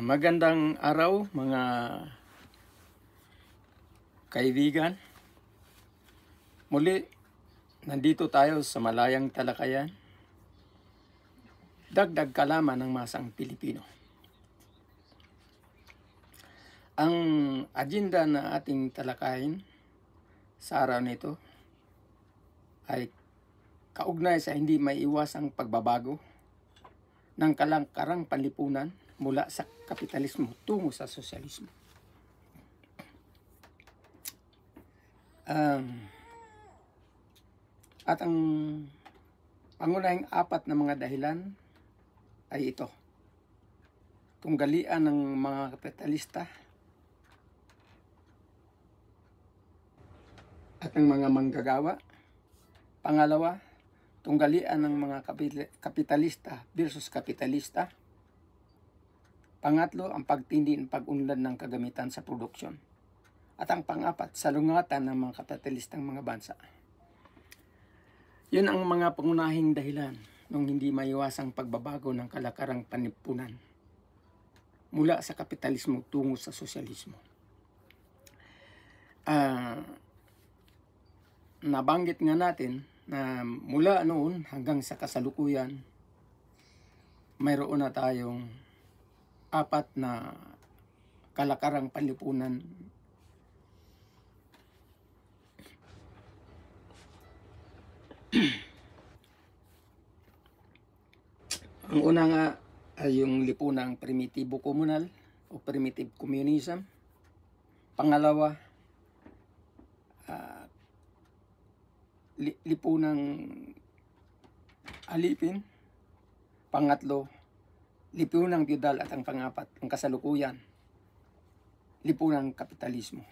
Magandang araw mga kaibigan. Muli, nandito tayo sa malayang talakayan. Dagdag kalaman ng masang Pilipino. Ang agenda na ating talakayin sa araw nito ay kaugnay sa hindi maiiwasang pagbabago ng kalangkarang panlipunan mula sa kapitalismo tungo sa sosyalismo. At ang pangunahing apat na mga dahilan ay ito: tunggalian ng mga kapitalista at ng mga manggagawa. Pangalawa, tunggalian ng mga kapitalista versus kapitalista. Pangatlo, ang pagtindi ng pag-unlad ng kagamitan sa produksyon. At ang pang-apat, salungatan ng mga kapitalistang mga bansa. Yun ang mga pangunahing dahilan ng hindi maiwasang pagbabago ng kalakarang panlipunan mula sa kapitalismo tungo sa sosyalismo. Nabanggit nga natin na mula noon hanggang sa kasalukuyan, mayroon na tayong apat na kalakarang panlipunan. Ang una nga ay yung lipunang primitibo komunal o primitive communism. Pangalawa, lipunang alipin. Pangatlo, lipunang feudal. At ang pangapat, ang kasalukuyan, lipunang kapitalismo.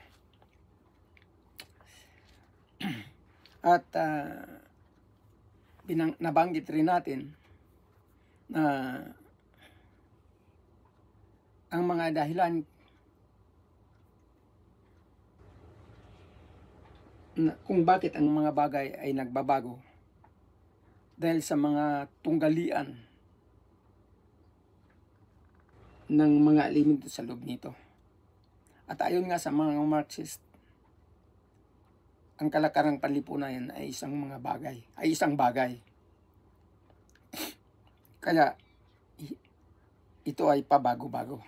At nabanggit rin natin na ang mga dahilan kung bakit ang mga bagay ay nagbabago dahil sa mga tunggalian ng mga elemento sa loob nito. At ayon nga sa mga Marxist, ang kalakarang panlipunan ay isang bagay. Kaya ito ay pabago-bago.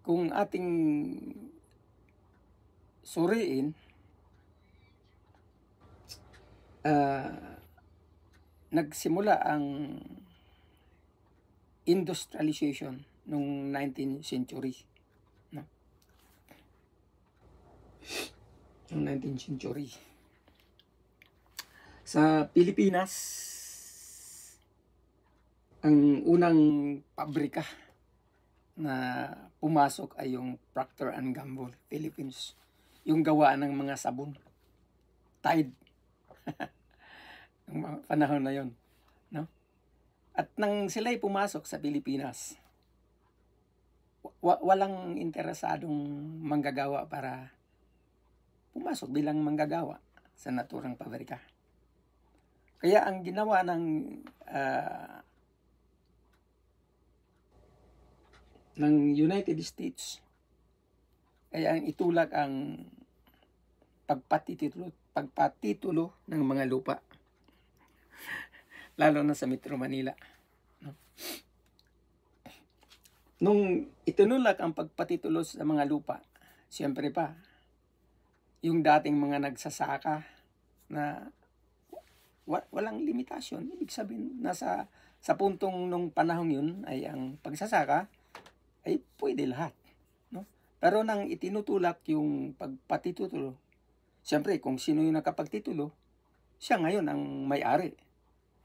Kung ating suriin, nagsimula ang industrialization noong 19th century. Noong 19th century. Sa Pilipinas, ang unang pabrika na pumasok ay yung Procter & Gamble Philippines. Yung gawa ng mga sabon. Tide. Yung mga panahon na yon, no? At nang sila'y pumasok sa Pilipinas, walang interesadong manggagawa para pumasok bilang manggagawa sa naturang pabrika. Kaya ang ginawa ng United States ay ang itulak ang pagpatitulo ng mga lupa, lalo na sa Metro Manila. Nung itinulak ang pagpatitulo sa mga lupa, siyempre pa, yung dating mga nagsasaka na walang limitasyon. Ibig sabihin, sa puntong nung panahon yun ay ang pagsasaka ay pwede lahat. No? Pero nang itinutulak yung pagpatitulo, siyempre kung sino yung nakapagtitulo, siya ngayon ang may-ari.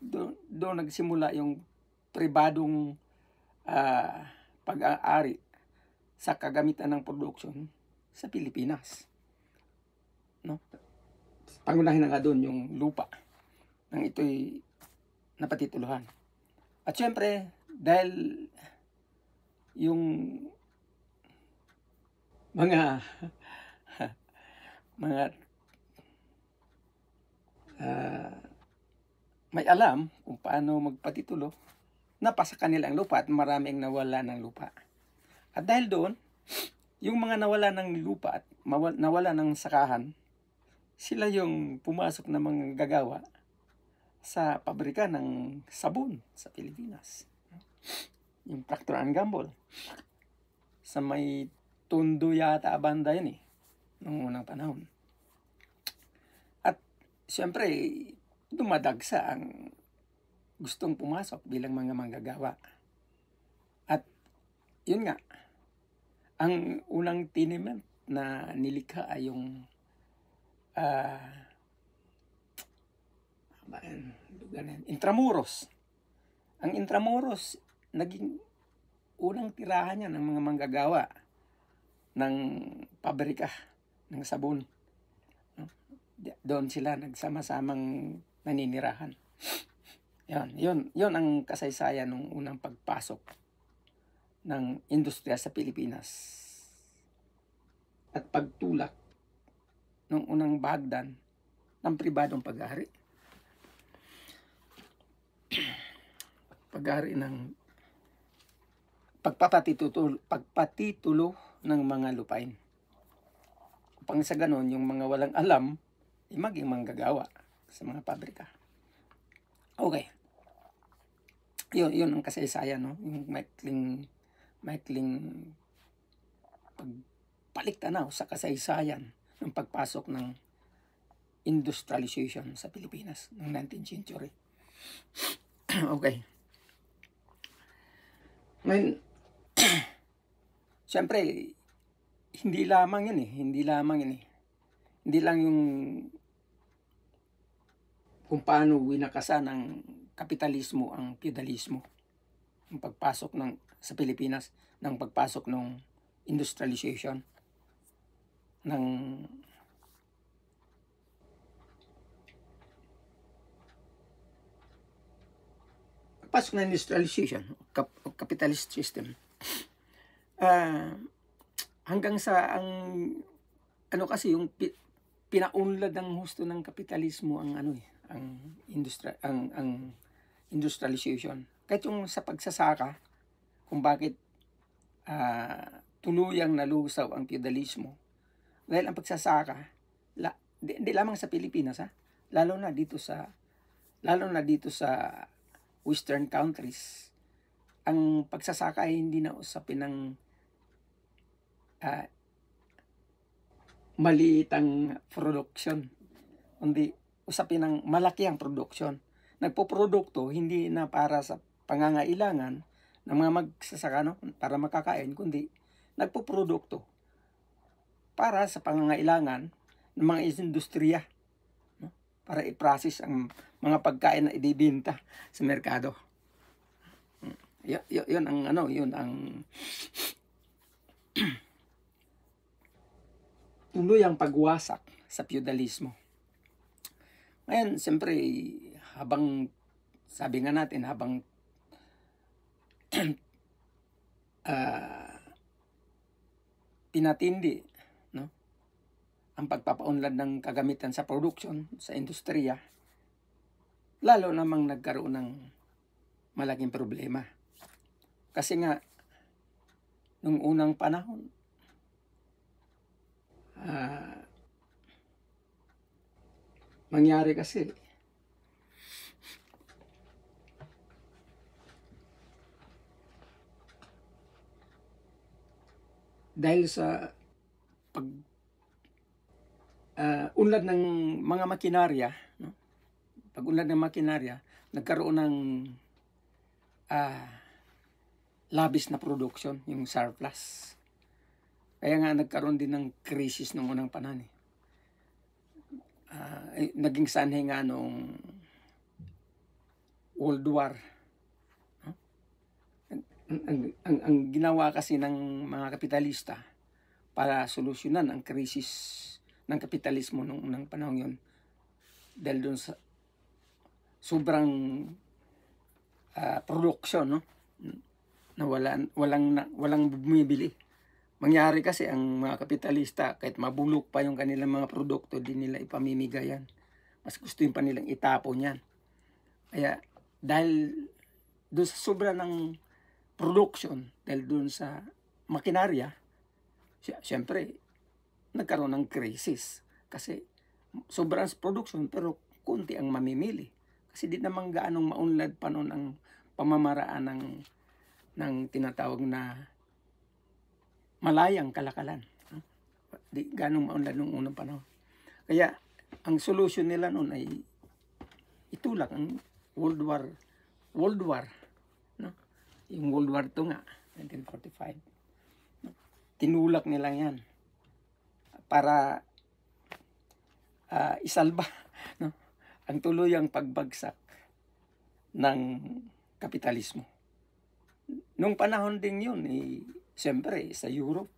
Doon nagsimula yung pribadong pag-aari sa kagamitan ng production sa Pilipinas. No? Pangunahin na nga doon yung lupa nang ito'y napatituluhan. At syempre, dahil yung mga may alam kung paano magpatitulo, napa sa kanilang lupa at maraming nawala ng lupa. At dahil doon, yung mga nawala ng lupa at nawala ng sakahan, sila yung pumasok na mga gagawa sa pabrika ng sabon sa Pilipinas. Yung Procter & Gamble. Sa may Tondo yata banda yun noong unang panahon. At siyempre, dumadagsa ang gustong pumasok bilang mga manggagawa. At yun nga, ang unang tenement na nilikha ay yung Intramuros. Ang Intramuros, naging unang tirahan niya ng mga manggagawa ng pabrika ng sabon. Doon sila nagsama-samang naninirahan. Yun ang kasaysayan ng unang pagpasok ng industriya sa Pilipinas. At pagtulak ng unang bahagdan ng pribadong pag-aari. Pag-aari ng pagpapatitulo ng mga lupain. Upang sa ganon, yung mga walang alam, maging manggagawa sa mga pabrika. Okay. Yun ang kasaysayan, no? Yung maikling pagpaliktanaw sa kasaysayan ng pagpasok ng industrialization sa Pilipinas ng 19th century. Okay. Ngayon, siyempre, hindi lamang yun. Hindi lang yung kung paano winakasan ng kapitalismo ang feudalismo. Ang pagpasok sa Pilipinas, ng pagpasok ng industrialization, ng pagpasok ng industrialization, capitalist system. Hanggang sa ang pinaunlad ng husto ng kapitalismo ang industrialization. Kahit yung sa pagsasaka, kung bakit tuluyang nalusaw ang feudalismo, dahil ang pagsasaka di lamang sa Pilipinas, lalo na dito sa western countries, ang pagsasaka ay hindi na usapin ng maliitang production, kundi usapin ng malaki ang production. Nagpoprodukto hindi na para sa pangangailangan ng mga magsasaka, para makakain, kundi nagpoprodukto para sa pangangailangan ng mga industriya, para i-process ang mga pagkain na ibibenta sa merkado. Yun ang tuloy ang pagwasak sa feudalismo. Ngayon, siyempre, habang pinatindi ang pagpapaunlad ng kagamitan sa production, sa industriya, lalo namang nagkaroon ng malaking problema. Kasi nga, nung unang panahon, mangyari kasi, dahil sa unlad ng mga makinarya, pag-unlad ng makinarya, nagkaroon ng labis na production, yung surplus. Kaya nga nagkaroon din ng krisis nung unang panahon. Naging sanhi nga nung World War. Ang ginawa kasi ng mga kapitalista para solusyonan ang krisis ng kapitalismo nung unang panahon yun, dahil doon sa sobrang production, na walang bumibili. Mangyari kasi ang mga kapitalista, kahit mabulok pa yung kanilang mga produkto, di nila ipamimigayan. Mas gusto yung pa nilang itapon yan. Kaya dahil doon sa sobra ng production, dahil doon sa makinarya, siyempre, nagkaroon ng crisis. Kasi sobrang production pero kunti ang mamimili. Kasi di naman gaanong maunlad pa noon ang pamamaraan ng tinatawag na malayang kalakalan. Di gaanong maunlad noong unang panahon. Kaya ang solution nila noon ay itulak ang World War, no? Yung World War II nga, 1945. Tinulak nila yan para isalba, no, ang tuluyang pagbagsak ng kapitalismo. Nung panahon din yun, siyempre sa Europe,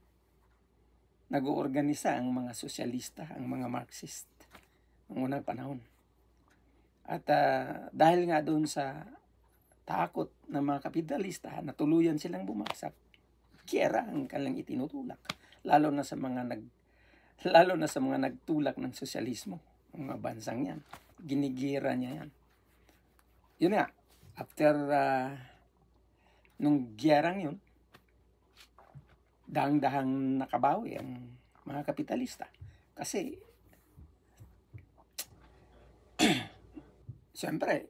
nag-oorganisa ang mga sosyalista, ang mga Marxist, ng unang panahon. At dahil nga doon sa takot ng mga kapitalista na tuluyan silang bumagsak, kiyera ang kanilang itinutulak, lalo na sa mga nagtulak ng sosyalismo, ang mga bansang yan. Ginigira niya yan. Yun nga, after nung giyerang yun, dahang-dahang nakabawi ang mga kapitalista. Kasi, siyempre,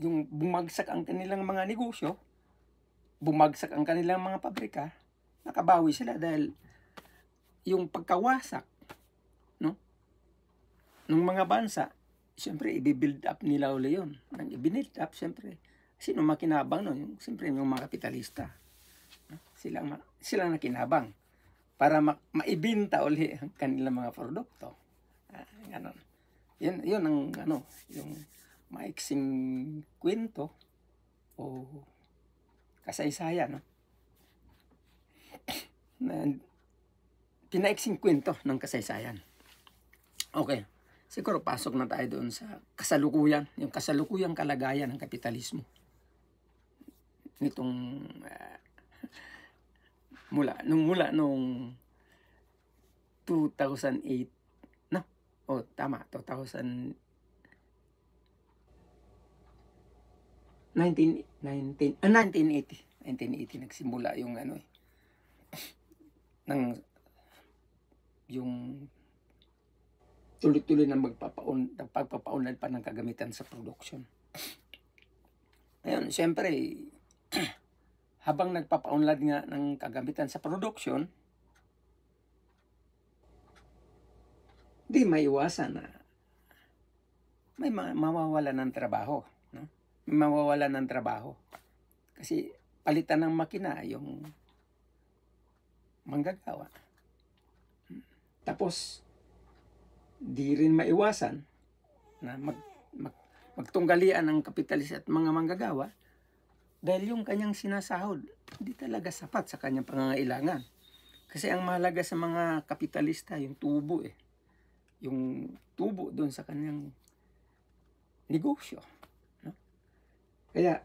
yung bumagsak ang kanilang mga negosyo, bumagsak ang kanilang mga pabrika, nakabawi sila dahil yung pagkawasak, no, ng mga bansa, siyempre, i-build up nila uli yun. Nang i-build up, siyempre, sino makinabang no? Siyempre, yung mga kapitalista. Silang nakinabang para maibinta uli ang kanilang mga produkto. Ganon. Yun ang yung maiksing kwento o kasaysayan, no? Pinaiksing kwento ng kasaysayan. Okay. Siguro pasok na tayo doon sa kasalukuyan, yung kasalukuyang kalagayan ng kapitalismo. Nitong mula nung 2008, no? O tama, 1980 nagsimula yung yung tuloy-tuloy na pagpapaunlad pa ng kagamitan sa production. Ayun, siyempre, habang nagpapaunlad nga ng kagamitan sa production, di maiwasan na may mawawalan ng trabaho, no? May mawawalan ng trabaho. Kasi palitan ng makina yung manggagawa. Tapos, di rin maiwasan na magtunggalian ng kapitalista at mga manggagawa dahil yung kanyang sinasahod hindi talaga sapat sa kanyang pangangailangan. Kasi ang mahalaga sa mga kapitalista yung tubo yung tubo doon sa kanyang negosyo, no? Kaya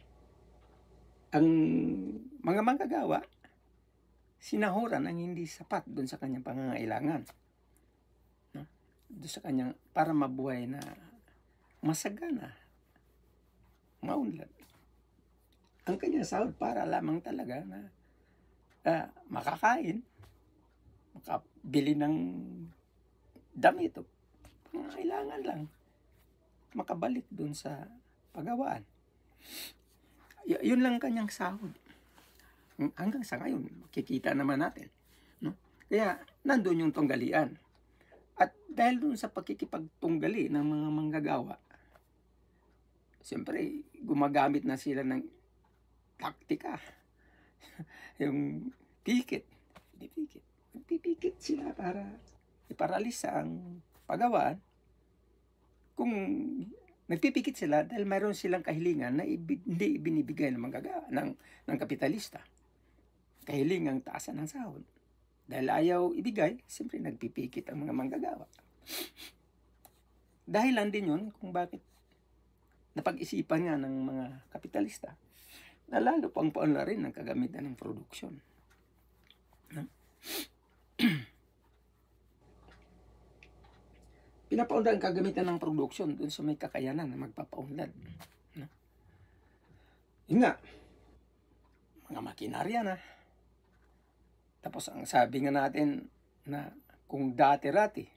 ang mga manggagawa sinahuran ang hindi sapat doon sa kanyang pangangailangan, doon sa kanyang para mabuhay na masagana, maunlad. Ang kanyang sahod para lamang talaga na makakain, makabili ng damit o pangangailangan lang, makabalik doon sa pagawaan. Yun lang kanyang sahod. Hanggang sa ngayon, makikita naman natin, no? Kaya nandun yung tunggalian. At dahil dun sa pagkikipagtunggali ng mga manggagawa, siyempre, gumagamit na sila ng taktika. Yung pikit. Pipikit sila para iparalisa ang pagawaan. Kung nagpipikit sila dahil mayroon silang kahilingan na hindi ibinibigay ng manggagawa, ng kapitalista. Kahilingang taasan ng sahod. Dahil ayaw ibigay, siyempre nagpipikit ang mga manggagawa. Dahilan din yun kung bakit napag-isipan nga ng mga kapitalista na lalo pang paunlarin ng kagamitan ng produksyon. No? Pinapaunlad ang kagamitan ng produksyon doon sa may kakayanan na magpapaunlad. No? Yun nga, mga makinarya na. Tapos ang sabi nga natin na kung dati-rati,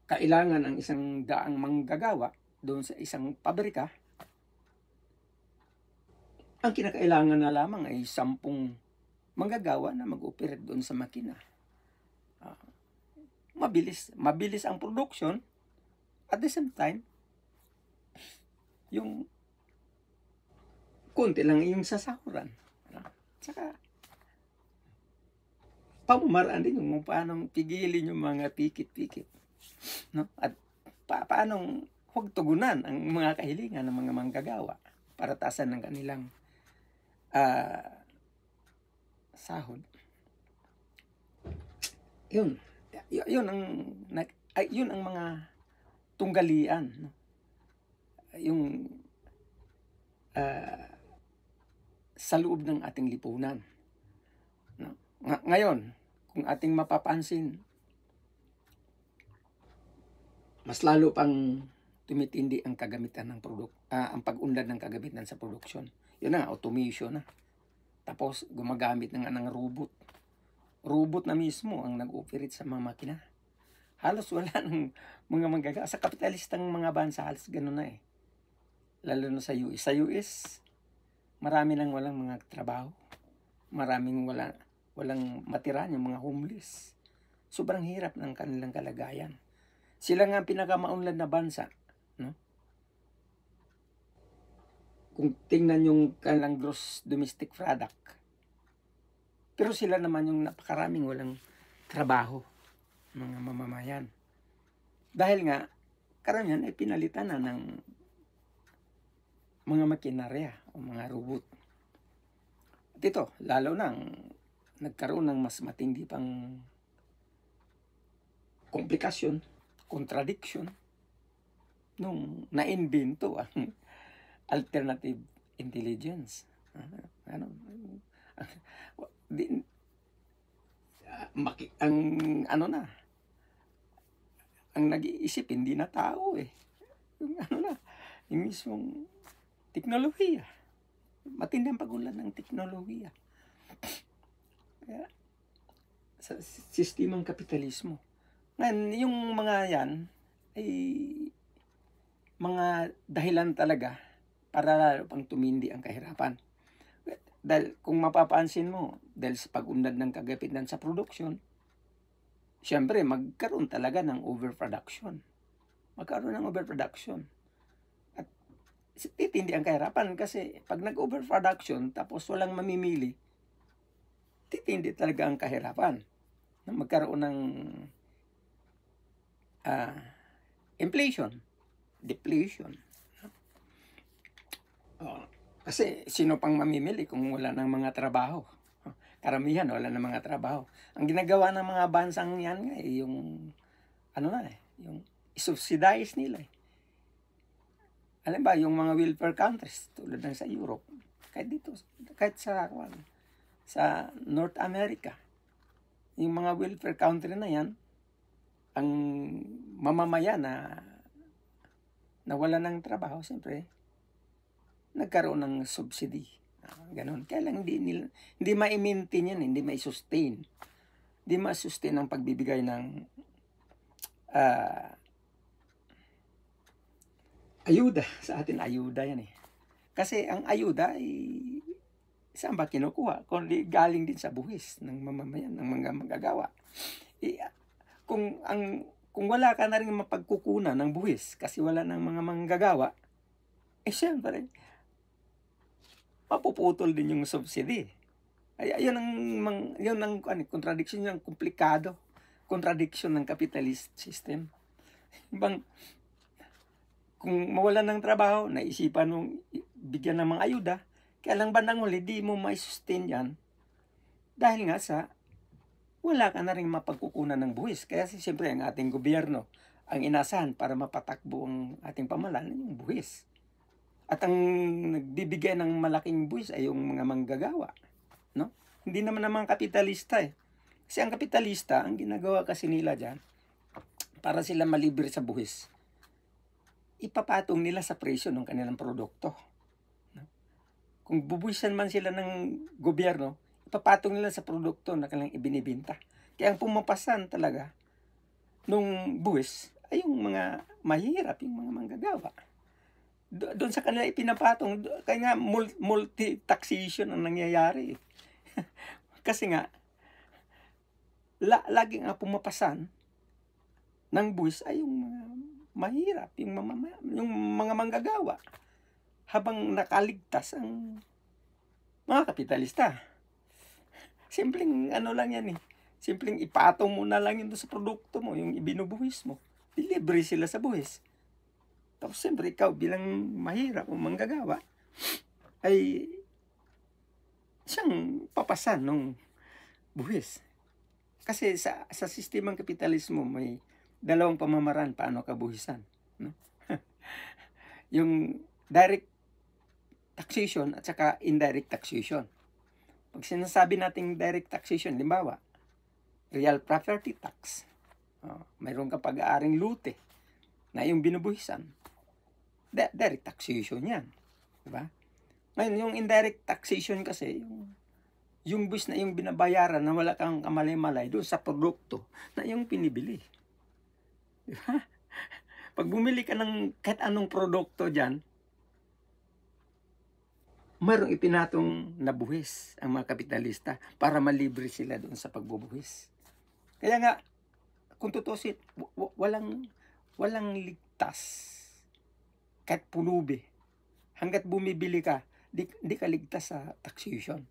kailangan ang isang daang manggagawa doon sa isang pabrika, ang kinakailangan na lamang ay 10 manggagawa na mag-operate doon sa makina. Mabilis ang production, at the same time, yung konti lang yung sasahuran. Tsaka, pamamaraan din yung paano pigilin yung mga pikit-pikit. No? At paanong huwag tugunan ang mga kahilingan ng mga manggagawa para taasan ng kanilang sahod. Yun ang mga tunggalian, no? Yung sa loob ng ating lipunan, no? Ngayon, kung ating mapapansin, mas lalo pang tumitindi ang kagamitan ng ang pag-unlad ng kagamitan sa production. Yun na, automation na. Tapos gumagamit ng robot. Robot na mismo ang nag-operate sa mga makina. Halos wala ng mga manggagawa. Sa kapitalistang mga bansa, halos ganun na eh. Lalo na sa US. Sa US, marami nang walang mga trabaho. Maraming walang matiran, yung mga homeless. Sobrang hirap ng kanilang kalagayan. Sila nga ang pinakamaunlad na bansa, no? Kung tingnan yung kanilang gross domestic product. Pero sila naman yung napakaraming walang trabaho, mga mamamayan. Dahil nga, karamihan ay pinalitan na ng mga makinarya o mga robot. At ito, lalo nang nagkaroon ng mas matindi pang komplikasyon, contradiction, nung na-invento ang alternative intelligence. Ang nag-iisip hindi na tao eh. Yung mismong teknolohiya. Matindi ang pag-unlad ng teknolohiya. Kaya, sa sistemang kapitalismo. Ngayon, yung mga yan ay mga dahilan talaga para lalo pang tumindi ang kahirapan. Dahil kung mapapansin mo, dahil sa pag-unlad ng kagamitan sa production, siyempre magkaroon talaga ng overproduction. At titindi ang kahirapan kasi pag nag-overproduction tapos walang mamimili, titindi talaga ang kahirapan. Magkaroon ng inflation, deflation. Kasi sino pang mamimili kung wala ng mga trabaho? Karamihan wala ng mga trabaho. Ang ginagawa ng mga bansang yan yung yung subsidize nila. Alam ba, yung mga welfare countries tulad ng sa Europe, kahit sa North America, yung mga welfare country na yan, ang mamamayan na wala ng trabaho, siyempre, nagkaroon ng subsidy. Ganon. Kaya lang hindi ma-maintain yan, hindi ma-sustain. Hindi ma-sustain ang pagbibigay ng ayuda. Sa atin, ayuda yan eh. Kasi ang ayuda ay saan ba kinukuha? Kundi galing din sa buwis ng mamamayan, ng mga magagawa. Kung wala ka na rin mapagkukunan ng buwis kasi wala ng mga manggagawa, siyempre, mapuputol din yung subsidy. Ay, yun ang contradiction, yung komplikado. Contradiction ng capitalist system. Kung mawalan ng trabaho, naisipan mong bigyan ng mga ayuda, kaya lang bandang huli, di mo may sustain yan. Dahil nga wala ka na rin mapagkukunan ng buwis. Kaya siyempre, ang ating gobyerno, ang inasahan para mapatakbo ang ating pamahalaan, yung buwis. At ang nagbibigay ng malaking buwis ay yung mga manggagawa. No? Hindi naman ang mga kapitalista eh. Kasi ang kapitalista, ang ginagawa kasi nila dyan, para sila malibre sa buwis, ipapatong nila sa presyo ng kanilang produkto. Kung bubuwisan man sila ng gobyerno, ipapatong nila sa produkto na kanilang ibinibenta. Kaya ang pumapasan talaga nung buwis ay yung mga mahirap, yung mga manggagawa. Doon sa kanila ipinapatong, kaya nga multi-taxation ang nangyayari. Kasi nga, laging ang pumapasan ng buwis ay yung mga mahirap, yung mga manggagawa. Habang nakaligtas ang mga kapitalista. Simpleng ano lang yan eh. Simpleng ipatong mo na lang yun sa produkto mo, yung ibinubuhis mo. Libre sila sa buhis. Tapos siyempre ikaw bilang mahirap o manggagawa, ay siyang papasan ng buhis. Kasi sa sistemang kapitalismo may dalawang pamamaraan paano ka buhisan. No? Yung direct taxation at saka indirect taxation. Pag sinasabi nating direct taxation, limbawa, real property tax. Mayroon ka pag-aaring lute na yung binubuhisan. Direct taxation yan. Diba? Ngayon, yung indirect taxation kasi, yung buwis na yung binabayaran na wala kang kamalay-malay doon sa produkto na yung pinibili. Diba? Pag bumili ka ng kahit anong produkto dyan, mayroong ipinatong na buwis ang mga kapitalista para malibre sila doon sa pagbubuhis. Kaya nga, kung tutusin, walang ligtas. Kahit pulubi. Hanggat bumibili ka, di ka ligtas sa taxation.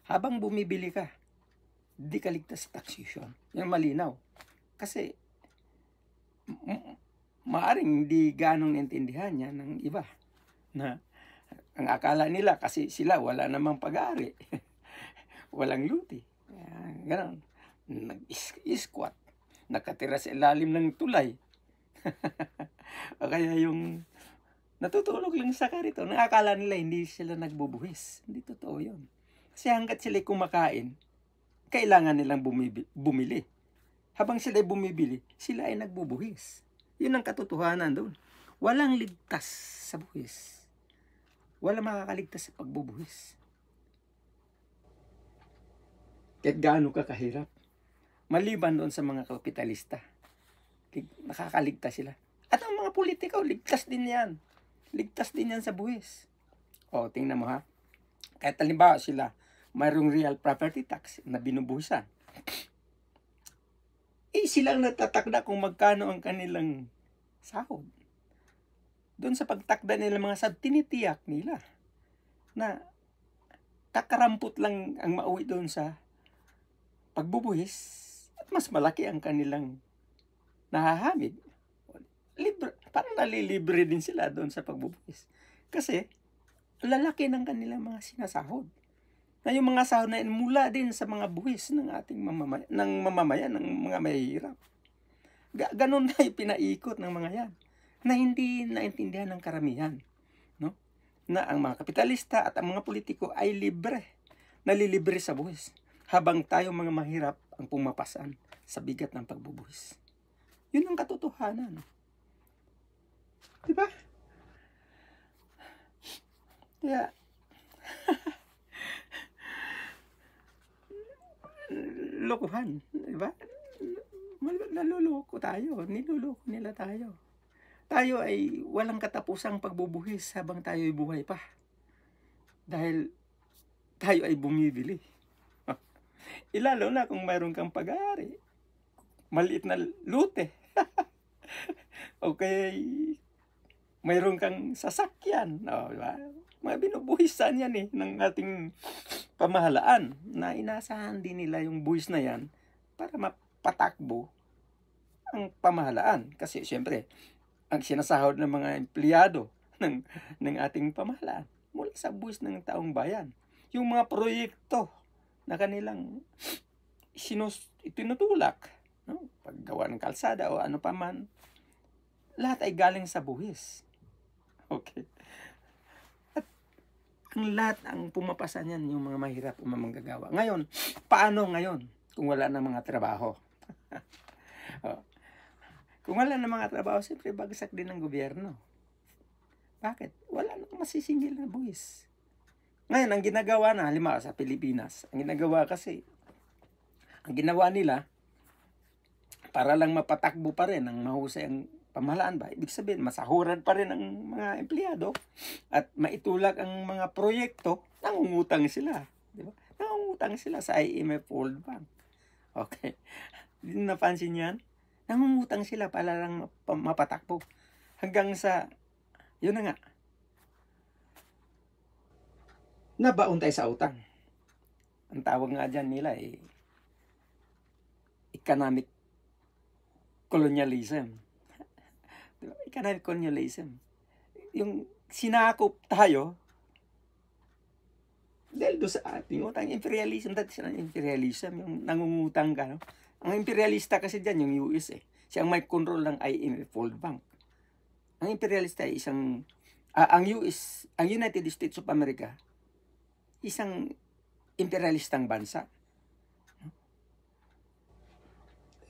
Habang bumibili ka, di ka ligtas sa taxation. Yan malinaw. Kasi, maaring hindi ganong naintindihan yan ng iba. Na, ang akala nila kasi sila wala namang pag-aari. Walang luti. Ganon. Nag-squat. Nakatira sa ilalim ng tulay. O kaya yung natutulog lang sa karito. Nakakala nila hindi sila nagbubuhis. Hindi totoo yun. Kasi hanggat sila kumakain, kailangan nilang bumili. Habang sila bumibili, sila ay nagbubuhis. Yun ang katotohanan doon. Walang ligtas sa buhis. Walang makakaligtas sa pagbubuhis. Kahit gaano ka kahirap. Maliban doon sa mga kapitalista. Nakakaligtas sila. At ang mga politiko, ligtas din yan. Ligtas din yan sa buhis. O, tingnan mo ha. Kahit halimbawa sila, mayroong real property tax na binubuhisan. Silang natatakda kung magkano ang kanilang sahod. Doon sa pagtakda nila mga sahod, tinitiyak nila na kakarampot lang ang mauwi doon sa pagbubuhis at mas malaki ang kanilang nahahamid. Libre, parang nalilibre din sila doon sa pagbubuhis. Kasi, lalaki ng kanilang mga sinasahod. Na yung mga sahod na mula din sa mga buhis ng ating mamamayan, ng mga mahihirap. Ganon na yung pinaikot ng mga yan. Na hindi naintindihan ng karamihan. No? Na ang mga kapitalista at ang mga politiko ay libre. Nalilibre sa buhis. Habang tayo mga mahirap ang pumapasan sa bigat ng pagbubuhis. Yun ang katotohanan. Diba? Kaya, lokohan. Diba? Naluloko tayo. Niluloko nila tayo. Tayo ay walang katapusang pagbubuhis habang tayo ay buhay pa. Dahil tayo ay bumibili. Lalo na kung mayroon kang pag-aari. Maliit na lute. Okay, mayroon kang sasakyan. Diba? Mga binubuhisan yan ng ating pamahalaan. Na inasahan din nila yung buhis na yan para mapatakbo ang pamahalaan. Kasi siyempre, ang sinasahod ng mga empleyado ng ating pamahalaan mula sa buwis ng taong bayan. Yung mga proyekto na kanilang itinutulak, no? Paggawa ng kalsada o ano pa man, lahat ay galing sa buwis. Okay. At ang lahat ang pumapasan yan, yung mga mahirap o manggagawa. Ngayon, paano ngayon kung wala na mga trabaho? Kung wala na mga trabaho, siyempre bagsak din ng gobyerno. Bakit? Wala nang masisingil na buwis. Ngayon, ang ginagawa na, halimbawa sa Pilipinas, ang ginawa nila, para lang mapatakbo pa rin ang mahusay ang pamahalaan ba, ibig sabihin, masahuran pa rin ang mga empleyado at maitulak ang mga proyekto, nangungutang sila. Di ba? Nangungutang sila sa IMF World Bank. Okay. Hindi napansin yan? Nangungutang sila para lang mapatakbo. Hanggang sa, yun na nga, nabaon tayo sa utang. Ang tawag nga dyan nila economic colonialism. Diba? Economic colonialism. Yung sinakop tayo dahil doon sa ating utang. Imperialism, dati sila imperialism, yung nangungutang ka. No? Ang imperialista kasi dyan, yung US Siya ang may control ng IMF World Bank. Ang imperialista ay isang, ang United States of America, isang imperialistang bansa.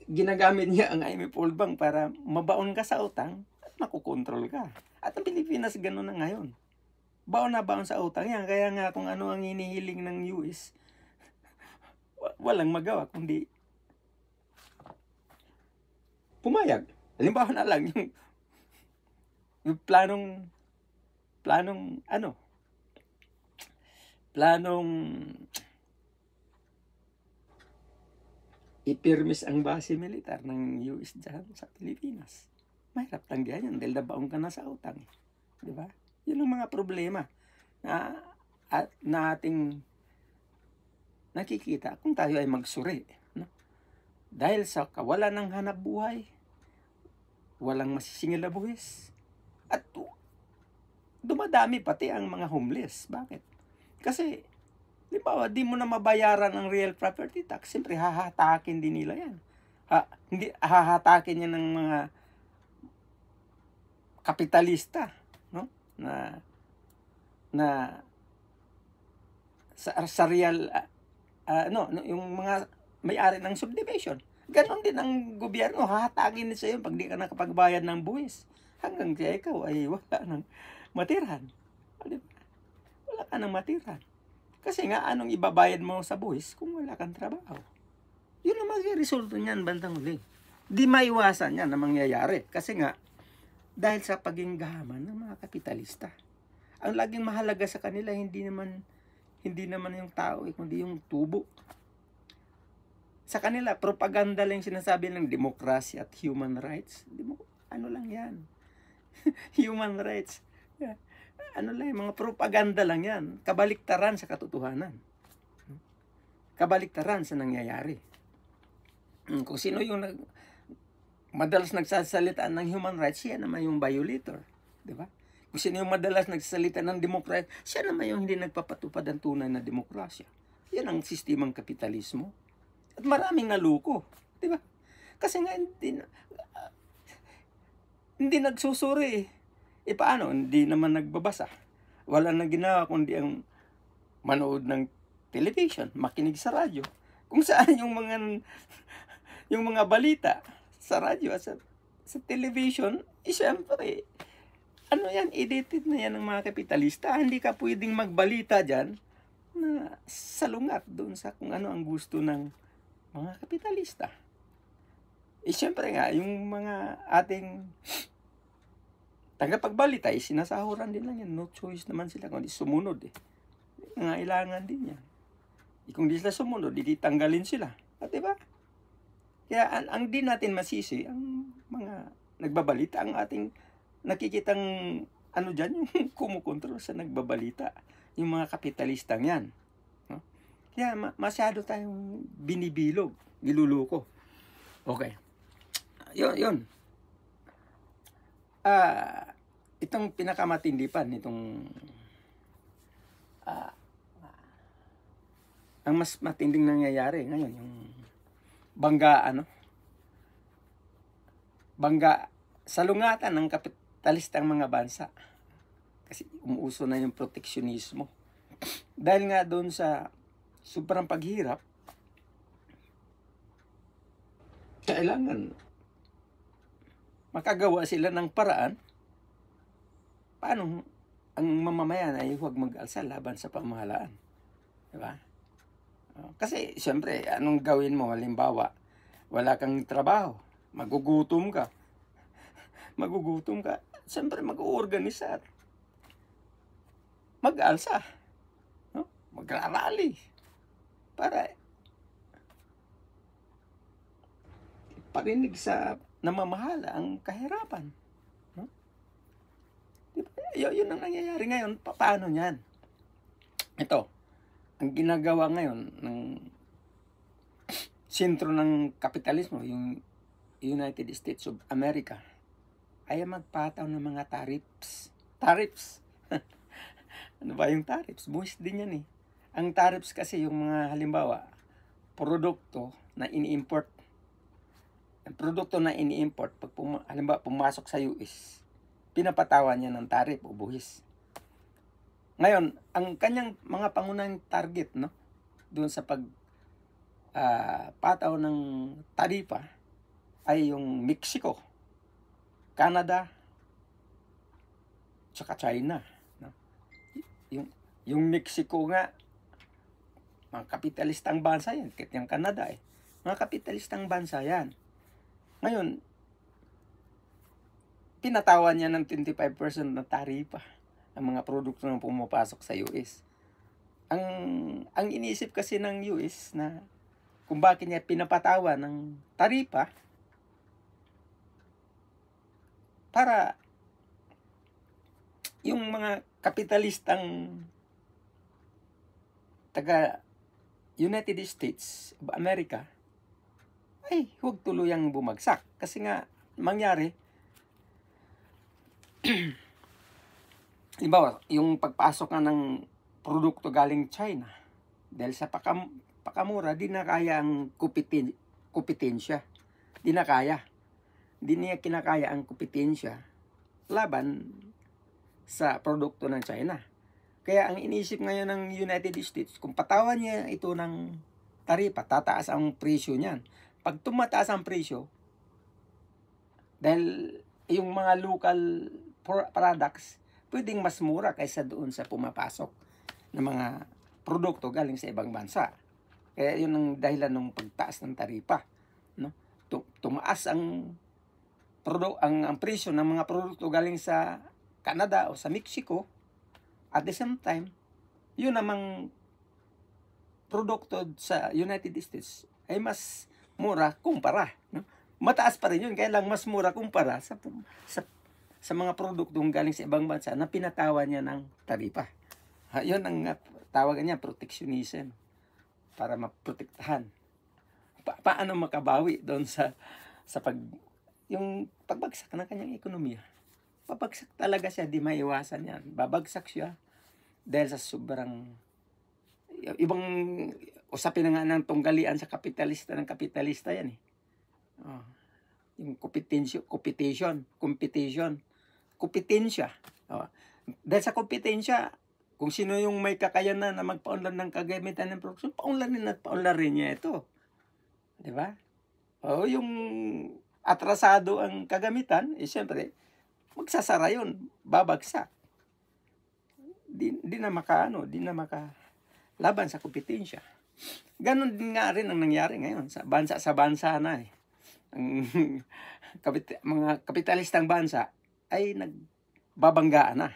Ginagamit niya ang IMF World Bank para mabaon ka sa utang at makukontrol ka. At ang Pilipinas gano'n na ngayon. Baon na baon sa utang yan. Kaya nga kung ano ang hinihiling ng US, walang magawa kundi pumayag. Halimbawa na lang yung planong ipirmis ang base militar ng US dyan sa Pilipinas. Mahirap tanggihan yan dahil nabaon ka na sa utang. Di ba? Yun ang mga problema na ating nakikita kung tayo ay magsuri. No? Dahil sa kawalan ng hanap buhay, walang masisingil na buwis, at dumadami pati ang mga homeless. Bakit? Kasi halimbawa, di mo na mabayaran ang real property tax, siyempre hahatakin din nila yan. Hindi hahatakin yan ng mga kapitalista, no? Na sa real yung mga may-ari ng subdivision. Ganon din ang gobyerno, hahatakin din sa iyo pag di ka nakapagbayad ng buwis. Hanggang kaya ikaw ay wala nang matirhan. Wala ka nang matirhan. Kasi nga, anong ibabayad mo sa buwis kung wala kang trabaho? Yun ang magre-resulto niyan bandang huli. Di maiwasan yan na mangyayari. Kasi nga, dahil sa paging gahaman ng mga kapitalista. Ang laging mahalaga sa kanila, hindi naman yung tao, kundi yung tubo. Sa kanila, propaganda lang sinasabi ng demokrasya at human rights. Ano lang yan? Human rights. Yeah. Ano lang, mga propaganda lang yan. Kabaliktaran sa katotohanan. Kabaliktaran sa nangyayari. Kung sino yung madalas nagsasalita ng human rights, siya naman yung violator. Diba? Kung sino yung madalas nagsasalita ng demokrasya, siya naman yung hindi nagpapatupad ng tunay na demokrasya. Yan ang sistemang kapitalismo. At maraming naluko. Diba? Kasi nga hindi nagsusuri. Paano? Hindi naman nagbabasa. Wala na ginawa kundi ang manood ng television, makinig sa radyo. Kung saan yung mga balita sa radyo at sa television, siyempre, edited na yan ng mga kapitalista. Hindi ka pwedeng magbalita dyan na salungat doon sa kung ano ang gusto ng mga kapitalista. Siyempre nga, yung mga ating tagapagbalita, sinasahuran din lang yan. No choice naman sila kundi sumunod Nangailangan din yan. Kung di sila sumunod, di tanggalin sila. At diba? Kaya ang di natin masisi, ang mga nagbabalita, ang ating nakikitang dyan, yung kumukontrol sa nagbabalita. Yung mga kapitalistang yan. No? Kaya masyado tayong binibilog, niluluko. Okay. Yun. Itong pinakamatindi pa nitong ang mas matinding nangyayari ngayon yung bangga salungatan ng kapitalistang mga bansa kasi umuuso na yung proteksionismo dahil nga doon sa sobrang paghirap. Kailangan makagawa sila ng paraan paano ang mamamayan ay huwag mag-alsa laban sa pamahalaan. Diba? Kasi, siyempre, anong gawin mo? Halimbawa, wala kang trabaho, magugutom ka. Siyempre, mag-uorganisar. Mag-alsa. No? Magrarally. Para parinig sa namamahala ang kahirapan. No? Diba? Yun ang nangyayari ngayon. Paano yan? Ito, ang ginagawa ngayon ng sentro ng kapitalismo, yung United States of America, ay magpataw ng mga tariffs. Ano ba yung tariffs? Buwis din yan eh. Ang tariffs kasi yung mga halimbawa, produkto na ini-import. Ang produkto na ini-import, pag halimbawa pumasok sa US, pinapatawan niya ng tariff o buwis. Ngayon, ang kanyang mga pangunahing target, no, doon sa pataw ng taripa ay yung Mexico, Canada, tsaka China. No? Yung Mexico nga, mga kapitalistang bansa yan. Kahit yung Canada eh. Mga kapitalistang bansa yan. Ngayon, pinatawan niya ng 25% na taripa ang mga produkto na pumapasok sa US. Ang iniisip kasi ng US na kung bakit niya pinapatawa ng taripa para yung mga kapitalistang taga United States of America ay huwag tuluyang bumagsak. Kasi nga, mangyari, halimbawa, yung pagpasok nga ng produkto galing China, dahil sa pakamura, di na kaya ang kompetensya. Di na kaya. Di niya kinakaya ang kompetensya laban sa produkto ng China. Kaya ang iniisip ngayon ng United States, kung patawan niya ito ng taripa, tataas ang presyo niyan. Pag tumataas ang presyo, dahil yung mga local products, pwedeng mas mura kaysa doon sa pumapasok ng mga produkto galing sa ibang bansa. Kaya yun ang dahilan ng pagtaas ng taripa. No? Tumaas ang presyo ng mga produkto galing sa Canada o sa Mexico. At the same time, yun namang produkto sa United States ay mas mura kumpara. No? Mataas pa rin yun, kaya lang mas mura kumpara sa mga produktong galing sa ibang bansa na pinatawan niya ng taripa. Yun ang tawagan niya, protectionism. Para maprotektahan. Paano makabawi doon sa yung pagbagsak ng kanyang ekonomiya. Babagsak talaga siya, di maiwasan yan. Babagsak siya dahil sa sobrang ibang usapin na nga ng tunggalian sa kapitalista ng kapitalista yan eh. Yung kompetensya. Dahil sa kompetensya, kung sino yung may kakayanan na magpaunlad ng kagamitan ng produksyon, paunlarin niya ito. Diba? Yung atrasado ang kagamitan, siyempre, magsasara yun, babagsak. Di na makalaban sa kompetensya. Ganon din nga rin ang nangyari ngayon sa bansa na eh. Ang mga kapitalistang bansa ay nagbabanggaan na.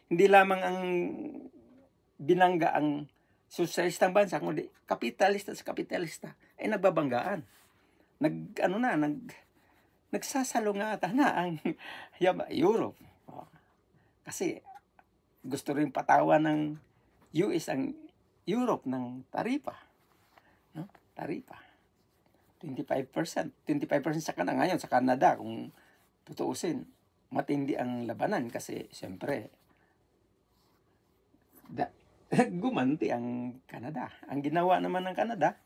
Hindi lamang ang binangga ang sosyalistang bansa, kundi kapitalista sa kapitalista ay nagbabanggaan. Nagsasalungatan na ang Europe. Kasi gusto rin patawan ng US ang Europe ng taripa. No? Taripa. 25%. 25% sa Canada ngayon. Sa Canada, kung tutuusin, matindi ang labanan kasi siyempre gumanti ang Canada. Ang ginawa naman ng Canada,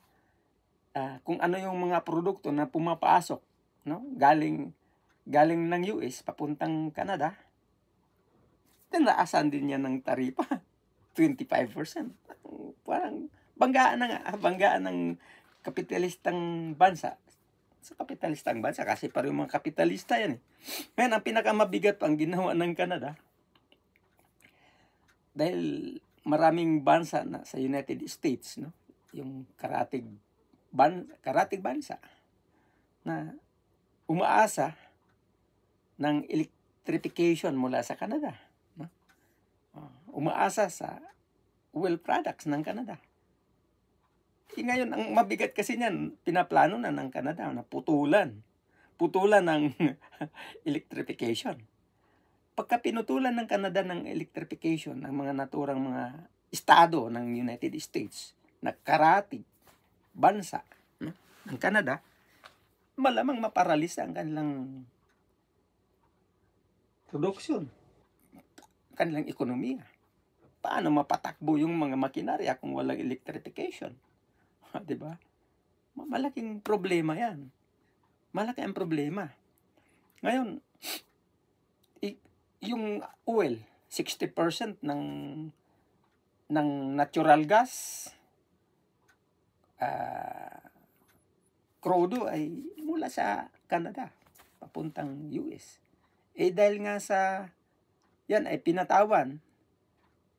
kung ano yung mga produkto na pumapasok, no, galing ng US papuntang Canada, tinaasan din niya ng taripa 25%. Parang banggaan ng kapitalistang bansa sa kapitalistang bansa kasi parang mga kapitalista yan eh. Ngayon, ang pinakamabigat pang ginawa ng Canada, dahil maraming bansa na sa United States, no? Yung karatig bansa na umaasa ng electrification mula sa Canada, no? Umaasa sa oil products ng Canada. Ngayon, ang mabigat kasi niyan, pinaplano na ng Canada na putulan ng electrification. Pagka pinutulan ng Canada ng electrification ng mga naturang mga estado ng United States na karatig bansa, no, ng Canada, malamang maparalisa ang kanilang production, kanilang ekonomiya. Paano mapatakbo yung mga makinarya kung walang electrification? Di ba? Malaking problema yan. Malaki ang problema. Ngayon, yung oil, 60% ng natural gas, crudo ay mula sa Canada, papuntang US. Dahil nga sa, yan ay pinatawan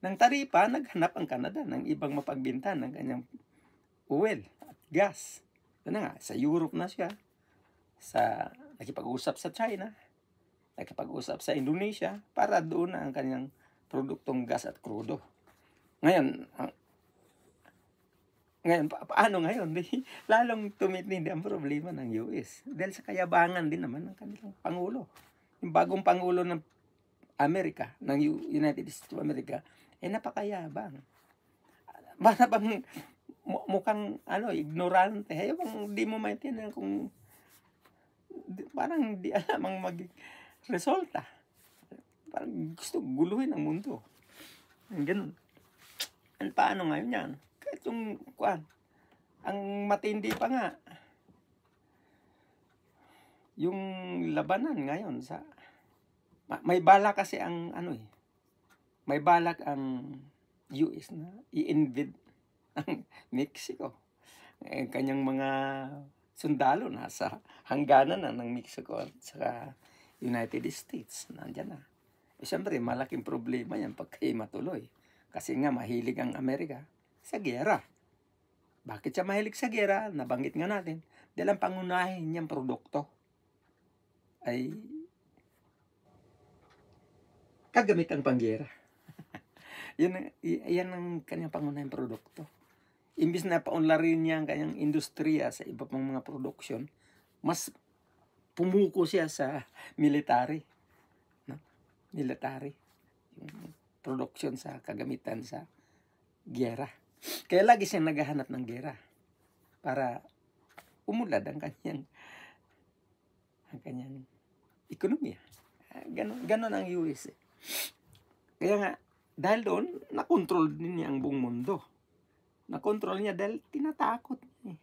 ng taripa, naghanap ang Canada ng ibang mapagbinta ng kanyang oil at gas. Ito na nga, sa Europe na siya, nakipag-usap sa China, nakipag-usap sa Indonesia, para doon na ang kanyang produktong gas at crudo. Ngayon, paano ngayon? Lalong tumitindi ang problema ng US. Dahil sa kayabangan din naman ng kanilang Pangulo. Yung bagong Pangulo ng Amerika, ng United States of America, napakayabang. Para bang mukhang ignorante. Yung di mo maintindihan kung parang di alam ang resulta. Parang gusto guluhin ang mundo. Ganun. Paano ngayon yan? Kahit yung, ang matindi pa nga, yung labanan ngayon may balak kasi ang may balak ang US na i-invade ang Mexico. Kanyang mga sundalo nasa hangganan na ng Mexico at saka United States. Nandiyan na. Siyempre, malaking problema yan pagka matuloy. Kasi nga, mahilig ang Amerika sa giyera. Bakit siya mahilig sa giyera? Nabanggit nga natin. Dahil ang pangunahin niyang produkto ay kagamitang panggiyera. Yan ang kanyang pangunahing produkto. Imbis na paunlarin niya ang kanyang industriya sa iba pang mga production, mas pumuko siya sa military. No? Military. Yung production sa kagamitan sa giyera. Kaya lagi siyang naghahanap ng giyera para umulad ang kanyang ekonomiya. Ganon ang US. Kaya nga, dahil doon, nakontrol din niya ang buong mundo. Nakontrol niya dahil tinatakot niya.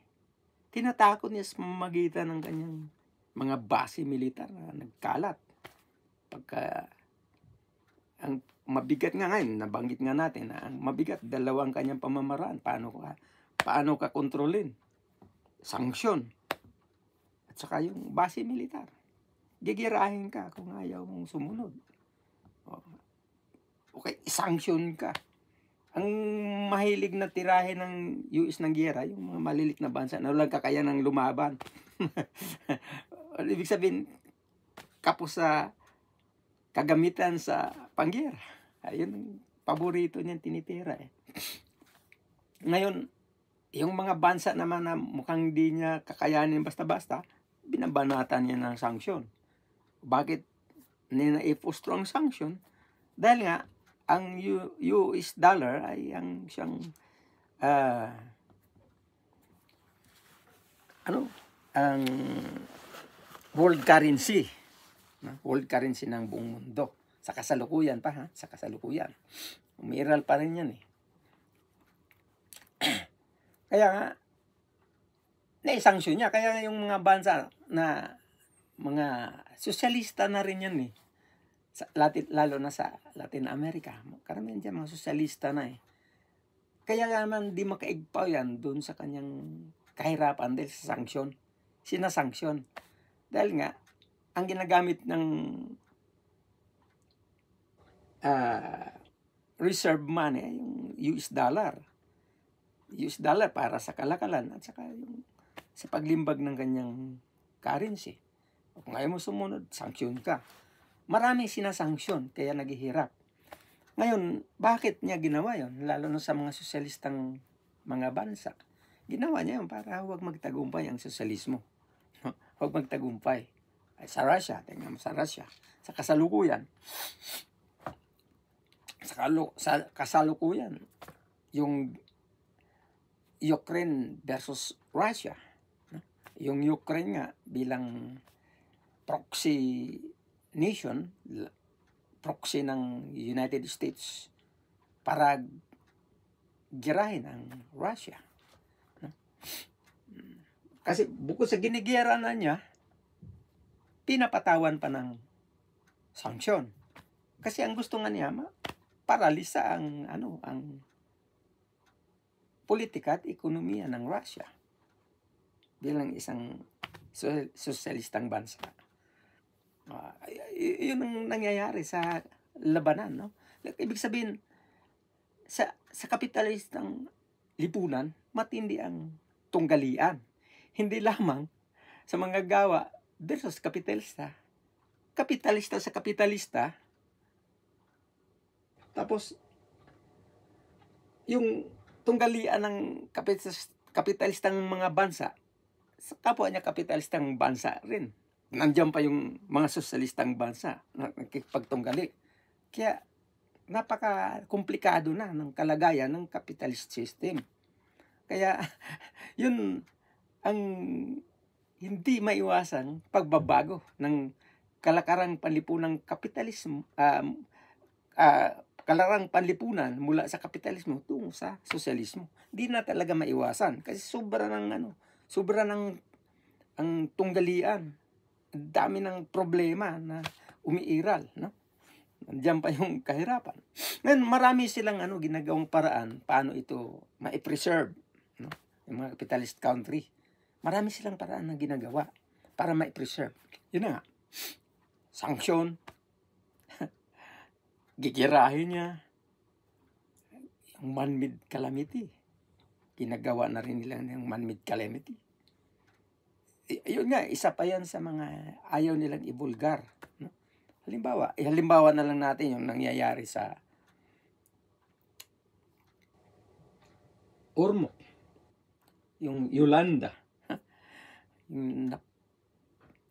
Tinatakot niya sa magitan ng kanyang mga base militar na nagkalat. Pagka ang mabigat nga ngayon, nabanggit nga natin na ang mabigat, dalawang kanyang pamamaraan. Paano ka kontrolin? Sanksyon. At saka yung base militar. Gigirahin ka kung ayaw mong sumunod. Okay, sanksyon ka. Ang mahilig na tirahin ng US ng giyera, yung mga malilit na bansa na walang kakayanang lumaban. Ibig sabihin, kapos sa kagamitan sa panggiyera. Ayun, paborito niyan tinitira eh. Ngayon, yung mga bansa naman na mukhang di niya kakayanin basta-basta, binabanatan niya ng sanksyon. Bakit nina-impose ang sanksyon? Dahil nga, ang US dollar ay ang siyang ang world currency. World currency ng buong mundo. Sa kasalukuyan pa, sa kasalukuyan. Umiiral pa rin yan eh. Kaya nga, naisanksyon niya. Kaya nga yung mga bansa na mga sosyalista na rin yan eh. Lalo na sa Latin America. Karamihan dyan mga sosyalista na eh. Kaya naman di makaigpaw yan doon sa kanyang kahirapan dahil sa sanksyon. Sinasanksyon. Dahil nga, ang ginagamit ng reserve money, yung US dollar. US dollar para sa kalakalan at saka yung sa paglimbag ng kanyang currency. O kung ayaw mo sumunod, sanksyon ka. Marami sinasanksyon, kaya naghihirap. Ngayon, bakit niya ginawa yon? Lalo na sa mga sosyalistang mga bansa. Ginawa niya yun para huwag magtagumpay ang sosyalismo. Huwag magtagumpay. Ay, sa Russia, tingnan mo sa Russia. Sa kasalukuyan. Sa kasalukuyan, yung Ukraine versus Russia. Yung Ukraine nga bilang proxy nation, proxy ng United States para girahin ang Russia. Kasi bukod sa ginigera na niya, pinapatawan pa ng sanksyon. Kasi ang gusto nga niya, paralisa ang politika at ekonomiya ng Russia bilang isang sosyalistang bansa. Yun ang nangyayari sa labanan, no? Ibig sabihin, sa kapitalistang lipunan, matindi ang tunggalian. Hindi lamang sa mga gawa versus kapitalista. Kapitalista sa kapitalista. Tapos, yung tunggalian ng kapitalistang mga bansa, sa kapwa niya kapitalistang bansa rin. Nandiyan pa yung mga sosyalistang bansa na nakikipagtunggali. Kaya, napaka-komplikado na ng kalagayan ng capitalist system. Kaya, yun ang hindi maiwasang pagbabago ng kalakarang panlipunang kapitalismo, kalarang panlipunan mula sa kapitalismo tungo sa sosyalismo. Di na talaga maiwasan kasi sobra ng ang tunggalian. Dami ng problema na umiiral, no? Nandiyan pa yung kahirapan. Ngayon, marami silang ginagawang paraan paano ito ma-preserve, no? Yung mga capitalist country. Marami silang paraan na ginagawa para ma-preserve. Yun na nga. Sanksyon, gigirahin niya, yung man-made calamity. Ginagawa na rin nila yung man-made calamity. Yun nga, isa pa yan sa mga ayaw nilang ibulgar. No? Halimbawa na lang natin yung nangyayari sa Ormoc, yung Yolanda, yung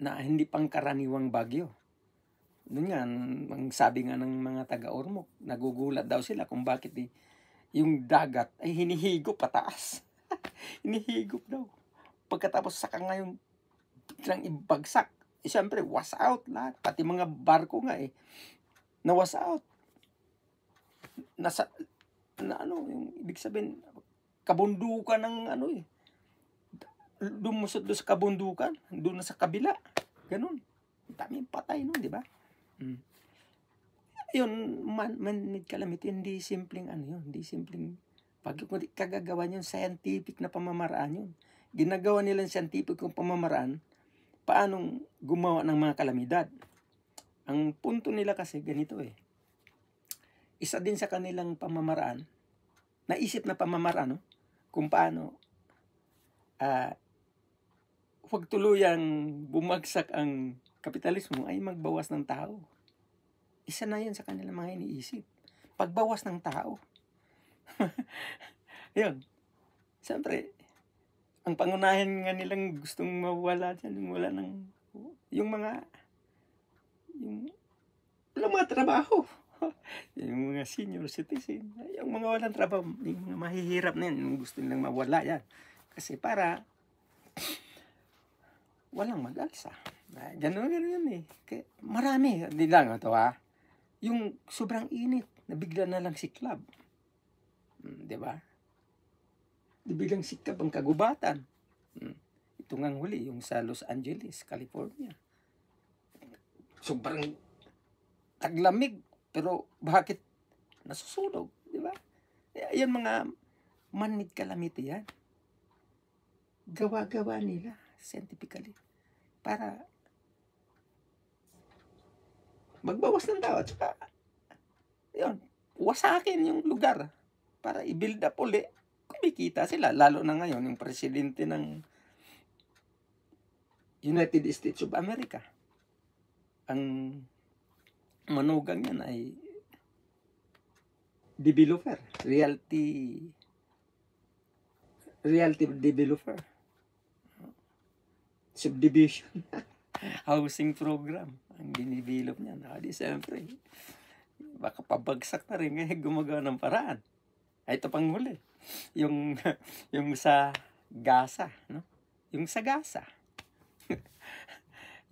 na hindi pangkaraniwang bagyo. Doon nga, ang sabi nga ng mga taga-Ormoc, nagugulat daw sila kung bakit yung dagat ay hinihigop pataas. Hinihigop daw. Pagkatapos saka ngayon, biglang ibagsak. Siyempre, was out lahat. Pati mga barko nga na was out. Yung ibig sabihin, kabundukan ng lumusot doon sa kabundukan, doon na sa kabila. Ganun. Daming patay nun, di ba? Yun, man-made calamity, hindi simpleng hindi simpleng kagagawa yun, scientific na pamamaraan yun. Ginagawa nilang scientific kong pamamaraan, paanong gumawa ng mga kalamidad. Ang punto nila kasi ganito isa din sa kanilang pamamaraan, naisip na pamamaraan, kung paano huwag tuluyang bumagsak ang kapitalismo ay magbawas ng tao. Isa na yan sa kanilang mga iniisip. Pagbawas ng tao. Yun. Siyempre, ang pangunahin nga nilang gustong mawala dyan, yung mga trabaho. Yung mga senior citizen, yung mga walang trabaho, yung mga mahihirap na yan, gusto nilang mawala yan. Kasi para walang mag-alsa. Ganun yan Kaya, marami. Hindi lang ito yung sobrang init, nabigla na lang siklab. Diba? Biglang siklab ang kagubatan. Ito nga huli, yung sa Los Angeles, California. Sobrang taglamig, pero bakit nasusunog? Diba? Yan mga man-made calamity yan. Gawa-gawa nila, scientifically, para magbawas ng tao. At saka, yun, wasakin yung lugar para i-build up uli. Kumikita sila, lalo na ngayon yung presidente ng United States of America. Ang manugang yan ay developer, realty developer, subdivision, housing program ang dinidevelop niya. Di siyempre, baka pabagsak na rin ngayon gumagawa ng paraan. Ito pang huli, yung sa Gaza, no? Yung sa Gaza.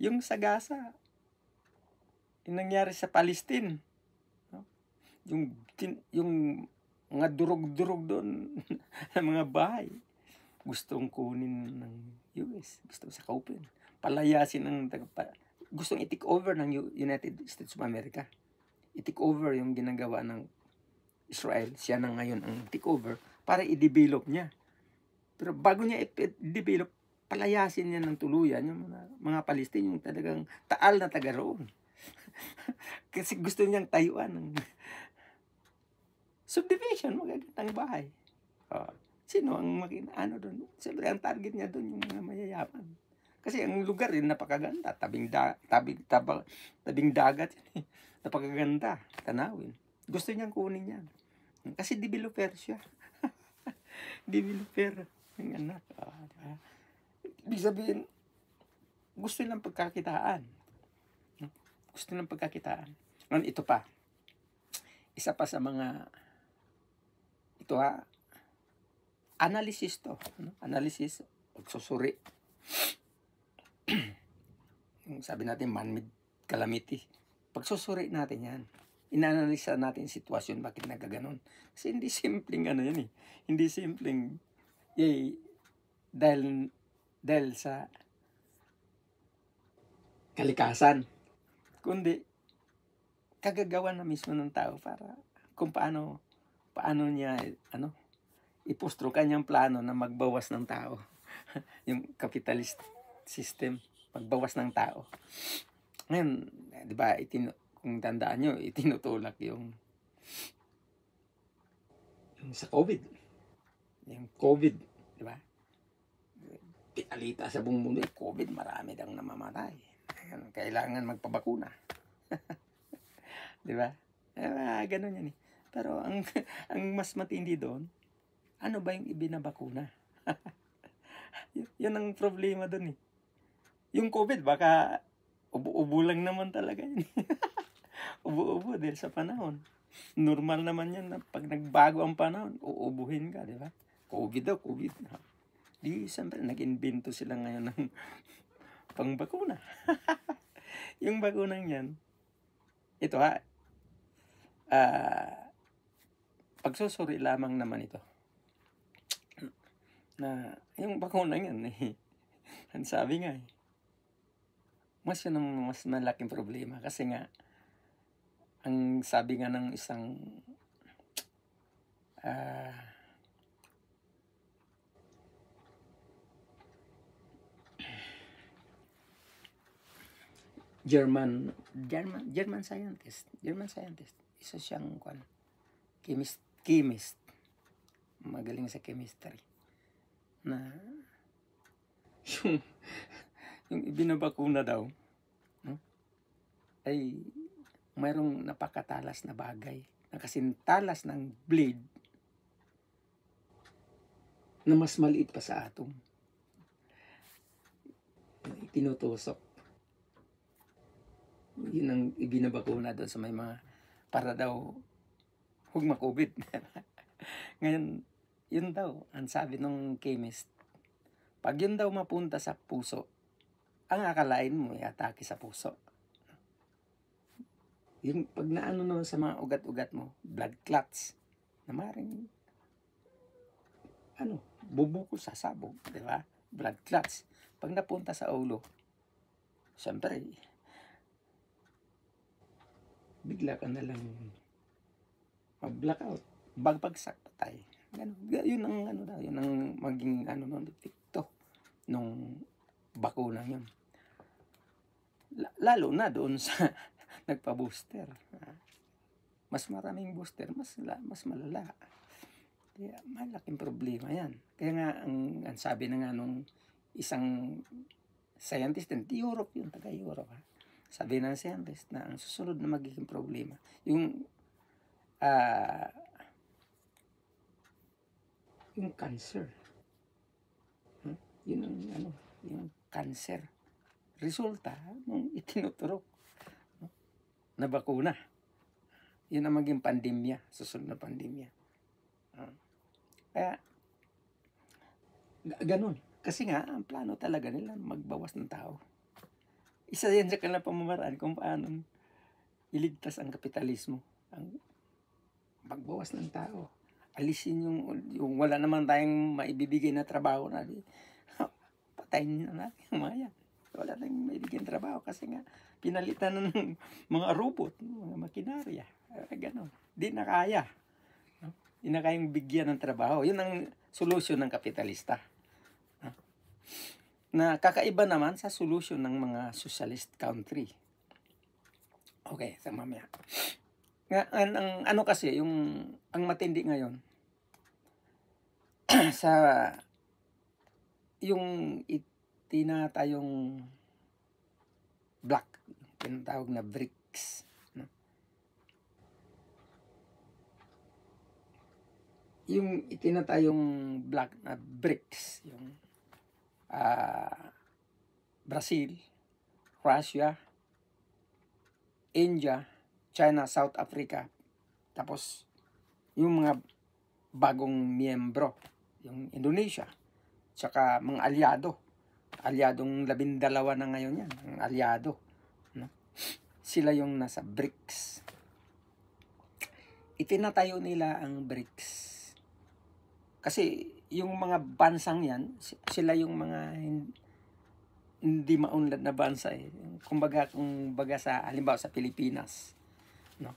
Yung sa Gaza, yung nangyari sa Palestine, no? Yung mga durog-durog doon ng mga bahay, gustong kunin ng US, gustong sakupin, palayasin ng gustong i-take over ng United States of America. I-take over yung ginagawa ng Israel. Siya na ngayon ang take over para i-develop niya. Pero bago niya i-develop, palayasin niya ng tuluyan yung mga Palestine, yung talagang taal na taga roon. Kasi gusto niyang tayuan ng subdivision, magagandang bahay. Sino ang doon? Siyempre, ang target niya doon yung mga mayayaman. Kasi ang lugar rin napakaganda, tabing dagat, napakaganda, tanawin. Gusto niyang kunin yan. Kasi developer siya. Developer ng anak. Ibig sabihin, gusto nilang pagkakitaan. Gusto nilang pagkakitaan. Ngayon, ito pa. Isa pa sa mga, analysis to. Analysis, pagsusuri. Yung sabi natin, man-made calamity. Pagsusuri natin yan. Inanalisa natin yung sitwasyon, bakit nagaganon. Kasi hindi simpleng yan eh. Hindi simpleng, dahil sa kalikasan. Kundi, kagagawa na mismo ng tao para kung paano niya, ipustro kanyang plano na magbawas ng tao. Yung capitalist system, magbawas ng tao. Ngayon, di ba, kung tandaan nyo, itinutulak yung sa COVID. Yung COVID, di ba? Pinalita sa buong mundo, COVID, marami dang namamatay. Kailangan magpabakuna. Di ba? Ganun yan eh. Pero ang mas matindi doon, ano ba yung ibinabakuna? Yun ang problema doon eh. Yung COVID, baka ubo-ubo lang naman talaga yun. Ubo-ubo dahil sa panahon. Normal naman yan na pag nagbago ang panahon, uubuhin ka, di ba? COVID daw, COVID. Di, siyempre, nag-invento sila ngayon ng pangbakuna. Yung bakunang yan, ito pagsusuri lamang naman ito. Na, yung bakunang yan, ang sabi nga mas malaking problema kasi nga ang sabi nga ng isang German scientist, isa siyang chemist, magaling sa chemistry, na yung ibinabakuna daw, ay mayroong napakatalas na bagay na kasintalas ng blade na mas maliit pa sa atom. Tinutusok. Yun ang ibinabakuna doon sa may mga para daw huwag ma-COVID. Ngayon, yun daw, ang sabi ng chemist, pag yun daw mapunta sa puso, ang akalain mo ay atake sa puso. Yung pag naano no sa mga ugat-ugat mo, blood clots, na maring bubukol sa sabog, di ba? Blood clots. Pag napunta sa ulo, siyempre, bigla ka na lang mag-blackout, bagbagsak, patay. Yun ang yun ang maging epekto nung bakuna yun. Lalo na doon sa nagpa-booster. mas maraming booster, mas malala. Kaya malaking problema yan. Kaya nga, ang sabi na nga nung isang scientist din, Europe yung taga-Europe, ha? Sabi ng scientist na ang susunod na magiging problema, yung cancer. Yun ang yung cancer. Resulta nung itinuturok na bakuna. Yun ang maging pandemya, susunod na pandemya. Kaya, ganun. Kasi nga, ang plano talaga nila, magbawas ng tao. Isa yan sa kanilang pamamaraan kung paano iligtas ang kapitalismo. Ang magbawas ng tao. Alisin yung wala naman tayong maibibigay na trabaho na patayin na natin yung mga yan. Wala tayong maibigay na trabaho kasi nga pinalitan ng mga robot, mga makinarya. Ganon. Di na kaya. Di na kayang bigyan ng trabaho. Yun ang solusyon ng kapitalista. Na kakaiba naman sa solusyon ng mga socialist country. Okay, sa mamaya. Ang ano kasi, ang matindi ngayon, sa yung tinatayong block, tinatawag na BRICS. No? Yung itinatayong block na BRICS, yung Brazil, Russia, India, China, South Africa, tapos yung mga bagong miyembro, yung Indonesia, tsaka mga alyadong 12 na ngayon yan, ang alyado, no? Sila yung nasa BRICS. Itinatayo nila ang BRICS kasi yung mga bansang yan, sila yung mga hindi maunlad na bansa eh. Kumbaga sa halimbawa sa Pilipinas, no?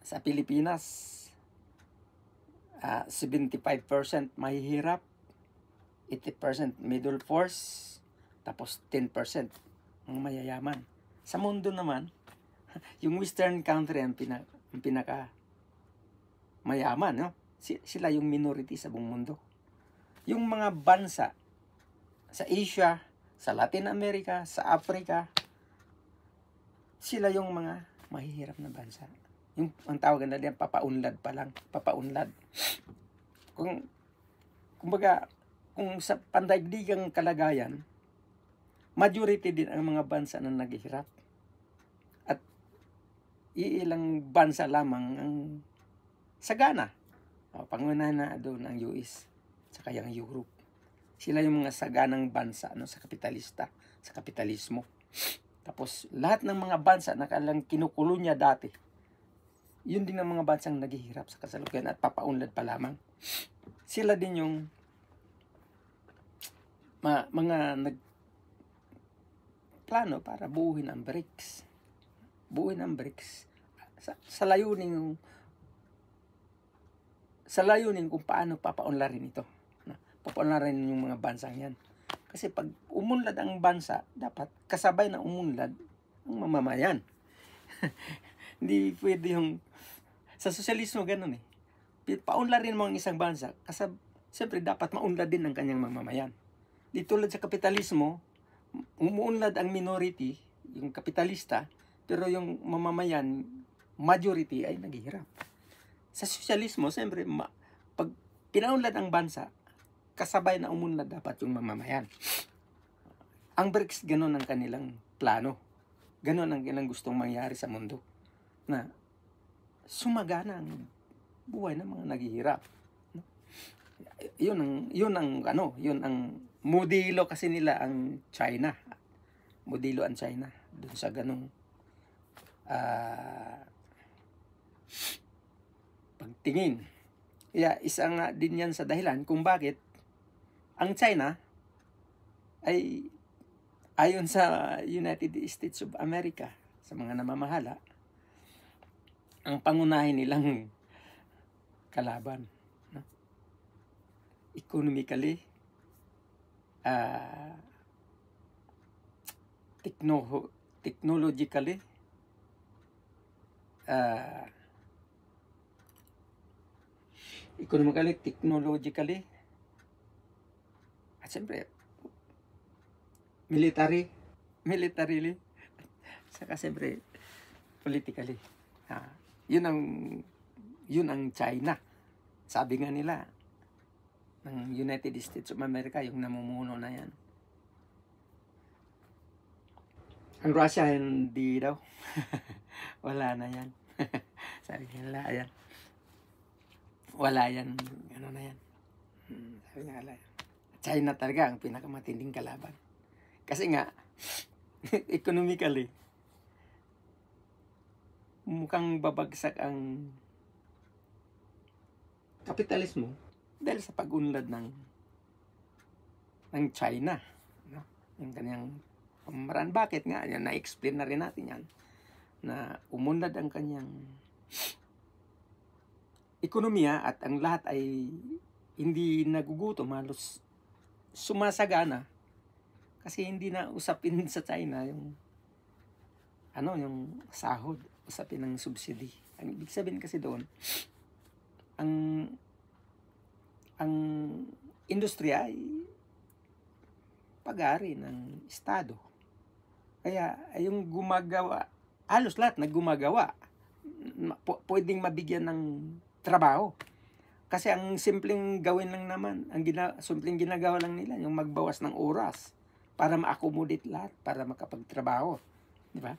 Sa Pilipinas 75% mahihirap, 80% middle force, tapos 10% ang mayayaman. Sa mundo naman, yung western country ang pinaka mayaman, no? Sila yung minority sa buong mundo. Yung mga bansa sa Asia, sa Latin America, sa Africa, sila yung mga mahihirap na bansa. Yung ang tawag nila diyan, papaunlad. Kumbaga, kung sa pandaigdigang kalagayan, majority din ang mga bansa na naghihirap. At iilang bansa lamang ang sagana. Pangunahan na doon ang US, saka yung Europe. Sila yung mga saganang bansa sa kapitalista, sa kapitalismo. Tapos lahat ng mga bansa na kailang kinukulunya dati, yun din ang mga bansang naghihirap sa kasalukuyan at papaunlad pa lamang. Sila din yung mga nagplano para buuin ang BRICS. Buuin ang BRICS sa layunin kung paano papaunlarin ito. Papaunlarin yung mga bansang yan. Kasi pag umunlad ang bansa, dapat kasabay na umunlad ang mamamayan. Hindi pwede yung sa sosyalismo ganun eh. Paunlarin mo ang isang bansa, siyempre dapat maunlad din ang kanyang mamamayan. Di tulad sa kapitalismo, umuunlad ang minority, yung kapitalista, pero yung mamamayan, majority ay naghihirap. Sa sosyalismo, siyempre, pag pinaunlad ang bansa, kasabay na umunlad dapat yung mamamayan. Ang BRICS, ganun ang kanilang plano. Ganun ang kanilang gustong mangyari sa mundo. Na sumagana ang buhay ng mga naghihirap. Yun ang modelo kasi nila ang China. Modelo ang China dun sa ganung pagtingin. Kaya isa nga din yan sa dahilan kung bakit ang China ay ayon sa United States of America, sa mga namamahala, ang pangunahin nilang kalaban, no? Economically, technologically, uh, economically, technologically, at siyempre, militarily, saka siyempre, politically. Yun ang China. Sabi nga nila, ng United States of America, yung namumuno na yan. Ang Russia, hindi daw. Wala na yan. Sabi nila, yan. Wala yan. Ano na yan. Sabi nga, wala yan. China talaga ang pinakamatinding kalaban. Kasi nga, economically, mukhang babagsak ang kapitalismo dahil sa pag-unlad ng China, no? Yung kanyang pamamaraan. Bakit nga? Yan, na-explain na rin natin yan, na umunlad ang kanyang ekonomiya at ang lahat ay hindi nagugutom, halos sumasagana kasi hindi na usapin sa China yung yung sahod, usapin ng subsidy. Ang ibig sabihin kasi doon, ang industriya ay pag-ari ng Estado. Kaya yung gumagawa, halos lahat na gumagawa, pwedeng mabigyan ng trabaho. Kasi ang simpleng gawin lang naman, simpleng ginagawa lang nila, yung magbawas ng oras para ma-accommodate lahat, para makapagtrabaho. Di ba?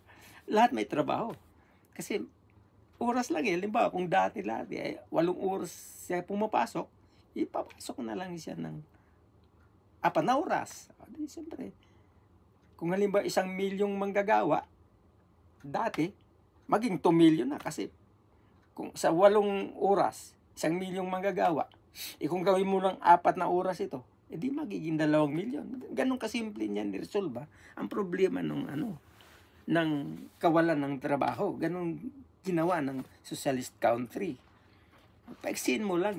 Lahat may trabaho. Kasi oras lang Halimbawa, kung dati lahat, 8 oras siya pumapasok, ipapasok na lang siya ng 4 na oras. Di, siyempre, kung halimbawa 1 milyong manggagawa, dati, maging 2 milyon na. Kasi kung sa 8 oras, 1 milyong manggagawa, kung gawin mo ng 4 na oras ito, di magiging 2 milyon. Ganun kasimple niyan ni-resolve. Ang problema ng kawalan ng trabaho. Ganun ginawa ng socialist country. Paiksin mo lang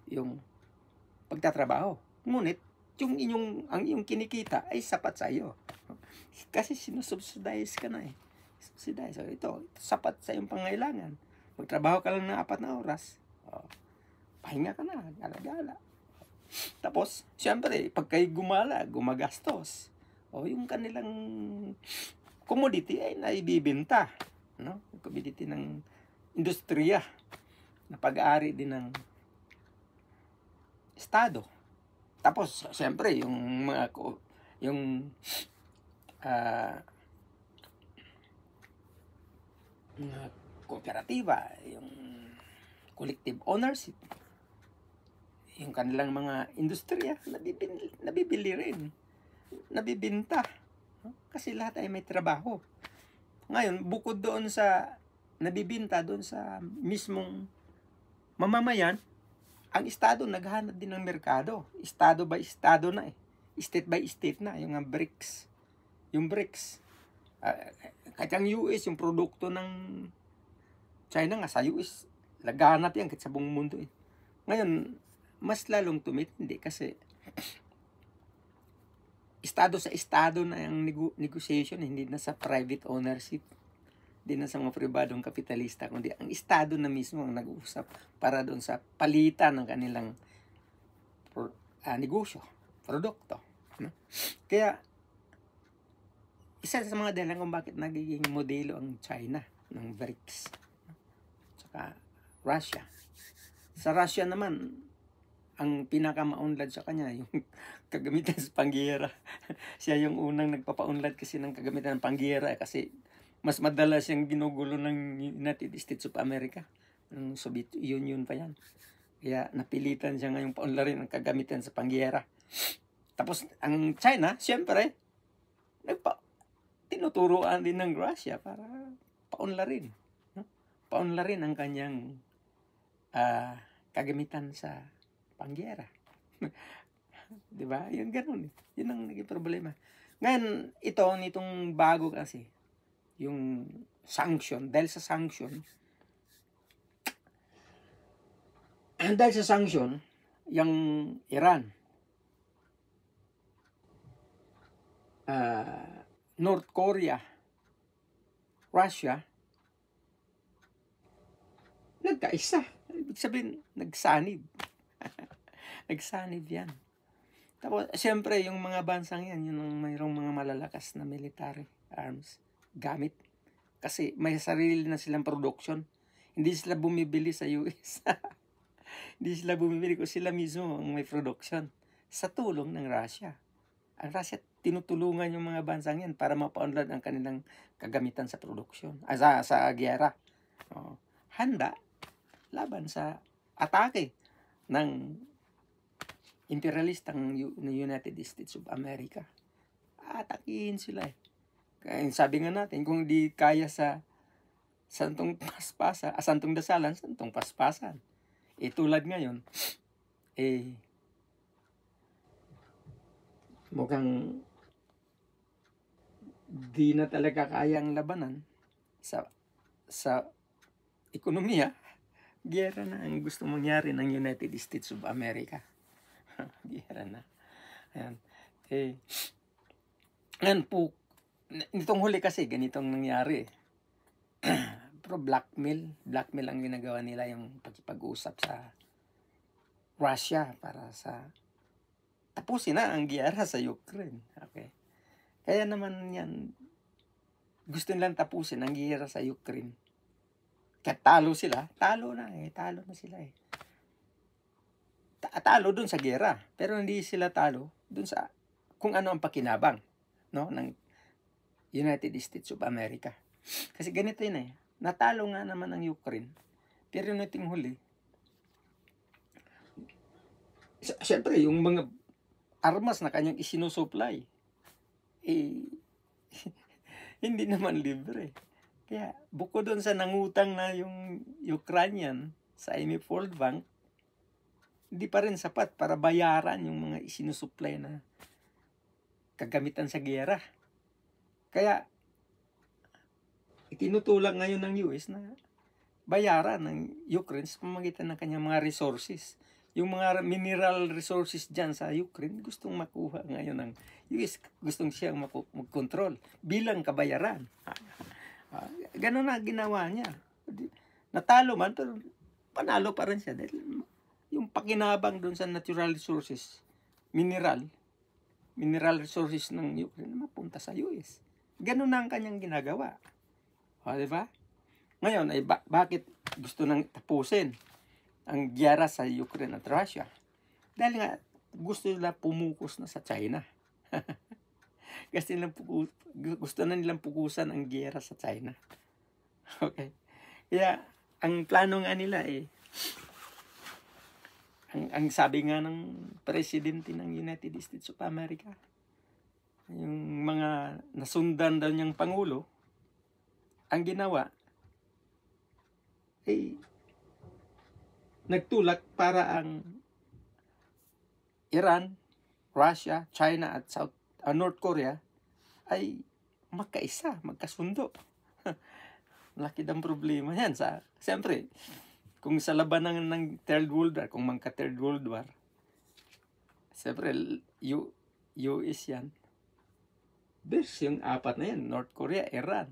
yung pagtatrabaho. Ngunit, ang iyong kinikita ay sapat sa iyo. Kasi sinusubsidize ka na Subsidize. So, ito, sapat sa iyong pangailangan. Magtrabaho ka lang ng 4 na oras. Pahinga ka na, gala-gala. Tapos, siyempre, pag kayo gumagastos, yung kanilang commodity ay naibibenta. No? Commodity ng industriya na pag-aari din ng Estado. Tapos, siyempre, yung mga kooperatiba, yung collective ownership, yung kanilang mga industriya, nabibili rin, nabibinta. Kasi lahat ay may trabaho. Ngayon, bukod doon sa nabibinta doon sa mismong mamamayan, ang Estado naghahanap din ng merkado. Estado by Estado na State by state na, yung BRICS. Yung BRICS. Kahit ang US, yung produkto ng China nga sa US, laganap yan kahit sa buong mundo Ngayon, mas lalong tumitindi kasi Estado sa Estado na yung negotiation, hindi na sa private ownership, hindi na sa mga pribadong kapitalista, kundi ang Estado na mismo ang nag-uusap para doon sa palitan ng kanilang negosyo, produkto. No? Kaya, isa sa mga dahilan kung bakit nagiging modelo ang China ng BRICS. Saka Russia. Sa Russia naman, ang pinakamaunlad sa kanya, yung kagamitan sa panggiyera. Siya yung unang nagpapaunlad kasi ng kagamitan ng panggiyera kasi mas madalas siyang ginugulo ng United States of America. Ng Soviet Union pa yan. Kaya napilitan siya ngayong paunlarin ang kagamitan sa panggiyera. Tapos ang China, siyempre, tinuturuan din ng Russia para paunlarin. Paunlarin ang kanyang kagamitan sa panggiyera. Diba? Yung ganun. Yun ang naging problema. Ngayon, nitong bago kasi, yung sanction, dahil sa sanction, yung Iran, North Korea, Russia, nagkaisa. Ibig sabihin, nagsanib. Nagsanib yan. Tapos, siyempre, yung mga bansang yan, yun ang mayroong mga malalakas na military arms gamit. Kasi may sarili na silang production. Hindi sila bumibili sa US. Hindi sila bumibili kung sila mismo ang may production. Sa tulong ng Russia. Ang Russia, tinutulungan yung mga bansang yan para mapaunlad ang kanilang kagamitan sa production. Sa giyera. Handa laban sa atake ng imperialistang United States of America. Atakihin sila eh. Kaya sabi nga natin, kung di kaya sa santong dasalan, santong paspasan. Tulad ngayon, mukhang di na talaga kayang labanan sa ekonomiya. Giyera na ang gusto mangyari ng United States of America. Giyera na. Ayan. Ayan po, nitong huli kasi, ganitong nangyari. Pero blackmail ang ginagawa nila, yung pag-usap sa Russia para sa tapusin na ang giyera sa Ukraine. Okay. Kaya naman yan, gusto nilang tapusin ang giyera sa Ukraine. Kaya talo sila, talo na sila eh. Talo dun sa giyera, pero hindi sila talo dun sa kung ano ang pakinabang, no, ng United States of America. Kasi ganito yun eh, natalo nga naman ang Ukraine, pero nating huli, siyempre yung mga armas na kanyang isinusupply, hindi naman libre. Kaya bukod doon sa nangutang na yung Ukrainian sa IMF World Bank, hindi pa rin sapat para bayaran yung mga isinusupply na kagamitan sa giyera. Kaya itinutulak ngayon ng US na bayaran ng Ukraine sa pamamagitan ng kanyang mga resources. Yung mga mineral resources dyan sa Ukraine, gustong makuha ngayon ng US. Gustong siyang mag-control bilang kabayaran. Ganun na ginawa niya. Natalo man, pero panalo pa rin siya. Dahil yung pakinabang doon sa natural resources, mineral resources ng Ukraine, mapunta sa US. Ganun na ang kanyang ginagawa. Diba? Ngayon, bakit gusto nang tapusin ang giyera sa Ukraine at Russia? Dahil nga, gusto nila pumukus na sa China. Kasi gusto na nilang pukusan ang giyera sa China. Okay? Kaya, ang plano nga nila ang sabi nga ng presidente ng United States of America, yung mga nasundan daw niyang pangulo, ang ginawa, nagtulak para ang Iran, Russia, China at North Korea ay magkasundo. Laki ng problema yan. Siyempre, kung sa labanan ng Third World War, kung magka-Third World War, siyempre, US yan. There's yung apat na yan, North Korea, Iran,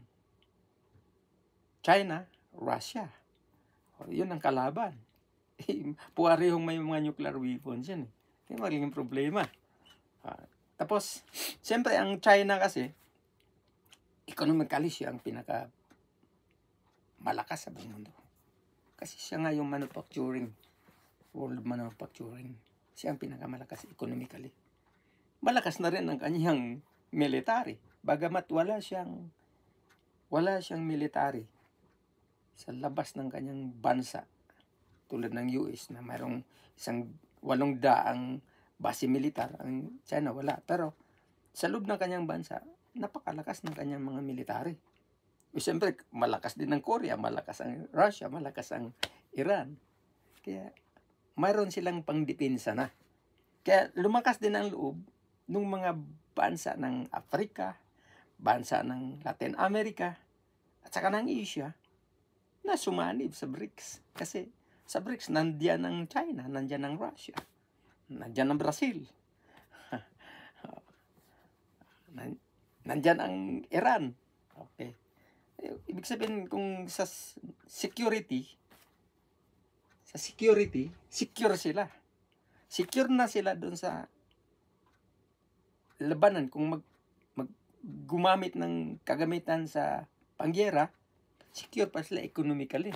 China, Russia. Yun ang kalaban. Puwarehong may mga nuclear weapons yan. Yung magiging problema. Tapos, siyempre, ang China kasi, economically siya ang pinaka malakas sa buong mundo. Kasi siya nga yung world manufacturing. Siya ang pinakamalakas economically. Malakas na rin ang kanyang military. Bagamat wala siyang military sa labas ng kanyang bansa. Tulad ng US na mayroong 800 base militar. Ang China wala. Pero sa loob ng kanyang bansa, napakalakas ng kanyang mga military. Siyempre, malakas din ang Korea, malakas ang Russia, malakas ang Iran. Kaya, mayroon silang pangdepensa na. Kaya, lumakas din ang loob ng mga bansa ng Africa, bansa ng Latin America, at saka ng Asia, na sumanib sa BRICS. Kasi, sa BRICS, nandiyan ang China, nandiyan ang Russia, nandiyan ang Brazil, nandiyan ang Iran. Okay. Ibig sabihin, kung sa security, sa security, secure sila. Secure na sila doon sa labanan. Kung gumamit ng kagamitan sa pangyera, secure pa sila economically.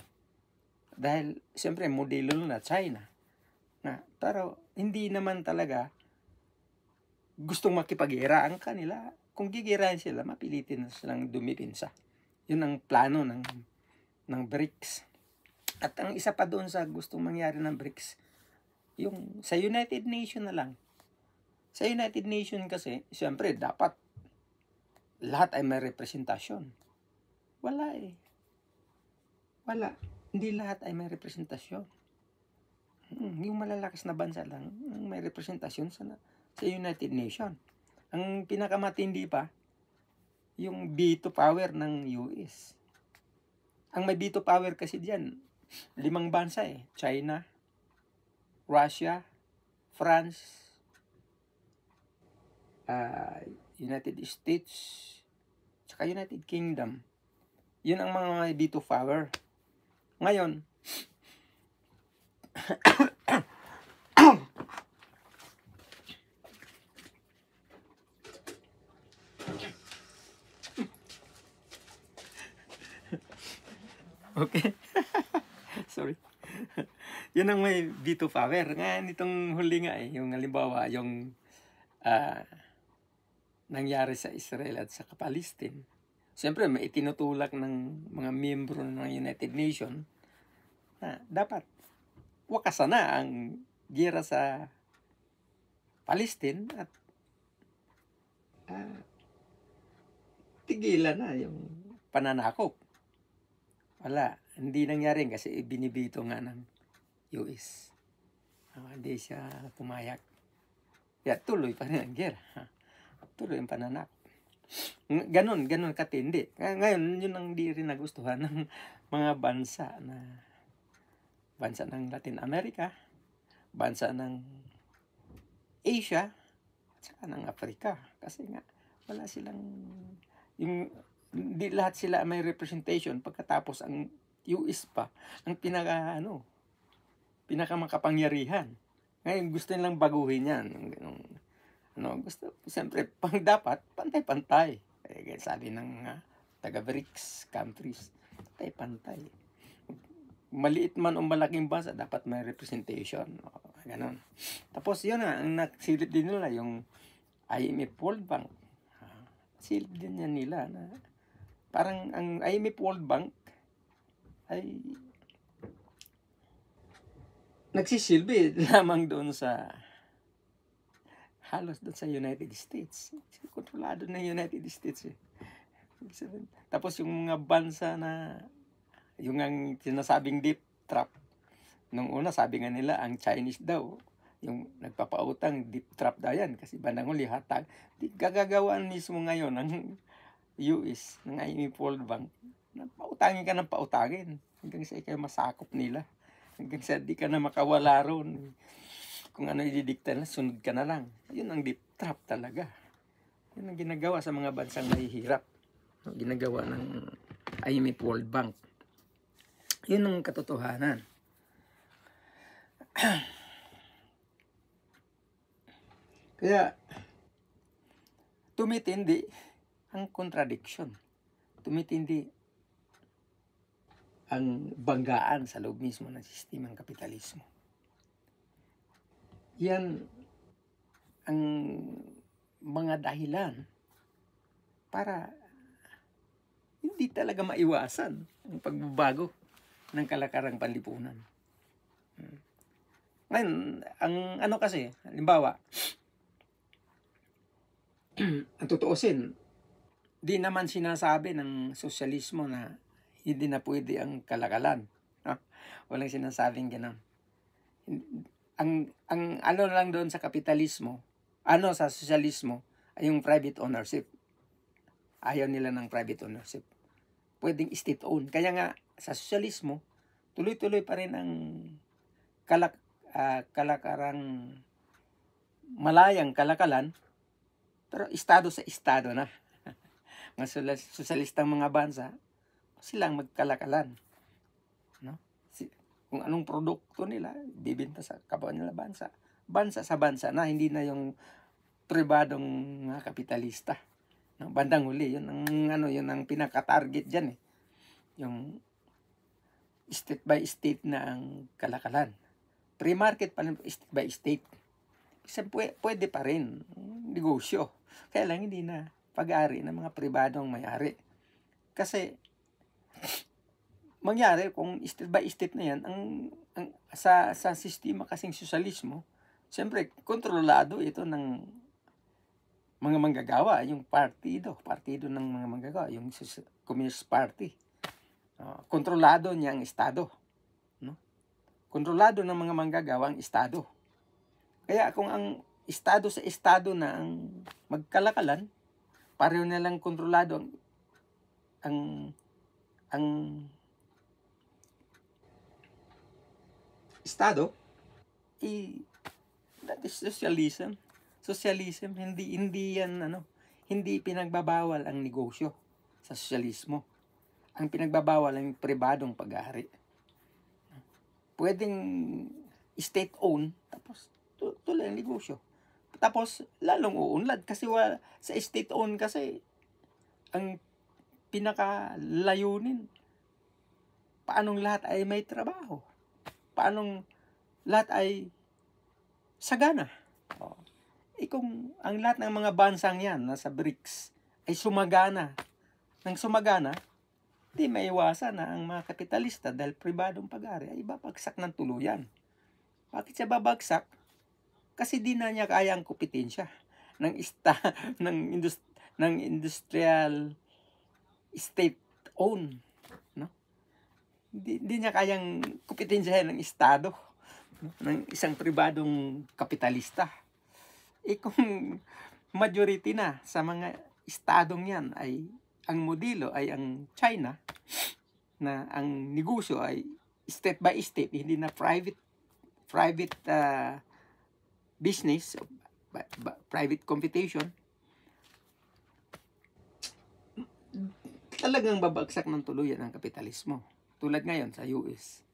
Dahil, siyempre, modelo na China. Pero, hindi naman talaga gustong makipaghira ang kanila. Kung gigirahin sila, mapilitin na silang dumipinsa. Yun ang plano ng BRICS. At ang isa pa doon sa gustong mangyari ng BRICS, yung sa United Nations na lang. Sa United Nations kasi, siyempre, dapat lahat ay may representasyon. Wala eh. Wala. Hindi lahat ay may representasyon. Yung malalakas na bansa lang may representasyon sa United Nations. Ang pinakamatindi pa, yung veto power ng US. Ang may veto power kasi diyan, 5 bansa eh. China, Russia, France, United States, saka United Kingdom. Yun ang mga may veto power. Ngayon, okay. Sorry. Yun ang may veto power. Ngayon, itong huli nga eh, yung halimbawa, yung nangyari sa Israel at sa Palestine. Siyempre, may itinutulak ng mga miyembro ng United Nations na dapat wakasan na ang giyera sa Palestine at tigilan na yung pananakop. Wala. Hindi nangyari kasi binibito nga ng US. Hindi siya pumayag. Kaya tuloy pa rin ang giyera. Tuloy ang pananakop. Ganon katindi. Ngayon, yun ang di rin nagustuhan ng mga bansa ng Latin America, bansa ng Asia, at saka ng Africa. Kasi nga, wala silang, hindi lahat sila may representation pagkatapos ang US pa, ang pinakamakapangyarihan. Ngayon, gusto nilang baguhin yan. Gusto, siyempre, dapat, pantay-pantay. Sabi ng taga-BRICS countries, pantay-pantay. Maliit man o malaking bansa, dapat may representation. Ganon. Tapos yun ang nagsilip din nila, yung IMF World Bank. Silip din yan nila na parang ang IMF World Bank ay nagsisilbi lamang doon sa halos doon sa United States. Kontrolado ng United States eh. Tapos yung mga bansa na yung ang sinasabing deep trap. Nung una, sabi nga nila, ang Chinese daw, yung nagpapautang, deep trap daw yan. Kasi bandang huli, hatag. Gagagawaan mismo ngayon ng US, ng IMF World Bank. Pautangin ka ng pautangin. Hanggang sa ikaw masakop nila. Hanggang sa di ka na makawala ron. Kung ano ididikta na, sunod ka na lang. Yun ang deep trap talaga. Yun ang ginagawa sa mga bansang mahihirap. Ginagawa ng IMF World Bank. Yun ang katotohanan. Kaya, tumitindi ang contradiction. Tumitindi ang banggaan sa loob mismo ng sistemang kapitalismo. Yan ang mga dahilan para hindi talaga maiwasan ang pagbabago ng kalakarang panlipunan. Ngayon, ang kasi, halimbawa, ang tutuusin, di naman sinasabi ng sosyalismo na hindi na pwede ang kalakalan. Walang sinasabing gano'n. Ang ano lang doon sa kapitalismo, sa sosyalismo, ay yung private ownership. Ayaw nila ng private ownership. Pwedeng state-owned. Kaya nga, sa sosyalismo, tuloy-tuloy pa rin ang kalakarang malayang kalakalan, pero estado sa estado na. Mga sosyalistang mga bansa, silang magkalakalan. No? kung anong produkto nila, bibenta sa kapwa nila bansa. Bansa sa bansa na, hindi na yung pribadong mga kapitalista. Ng bandang huli, yun ang pinaka-target diyan eh. Yung state by state na ang kalakalan. Free market pa rin, state by state. Kasi pwede pa rin negosyo. Kaya lang hindi na pag-ari ng mga pribadong may-ari. Kasi mangyari kung state by state na yan, sa sistema kasing sosyalismo, siyempre kontrolado ito ng mga manggagawa, yung partido ng mga manggagawa, yung Communist Party. Kontrolado niya ang Estado. No? Kontrolado ng mga manggagawa ang Estado. Kaya kung ang Estado sa Estado na ang magkalakalan, pareho na lang kontrolado ang Estado, that is socialism. Socialism, hindi yan hindi pinagbabawal ang negosyo sa sosyalismo. Ang pinagbabawal ang pribadong pag-aari. Pwedeng state-owned, tapos tuloy ang negosyo. Tapos lalong uunlad kasi sa state-owned kasi ang pinakalayunin, paanong lahat ay may trabaho. Paanong lahat ay sagana. Kung ang lahat ng mga bansang yan, nasa BRICS, ay sumagana, di maiwasan na ang mga kapitalista dahil pribadong pag-ari ay babagsak ng tuluyan. Bakit siya babagsak? Kasi di na niya kaya ang kompetensya ng industrial state-owned. No? Di niya kayang kompetensyahin ng Estado, no? Ng isang pribadong kapitalista. Kung majority na sa mga estadong yan ay ang modelo ay ang China, na ang negosyo ay state by state, hindi na private business, private competition, talagang babagsak ng tuluyan ang kapitalismo. Tulad ngayon sa US.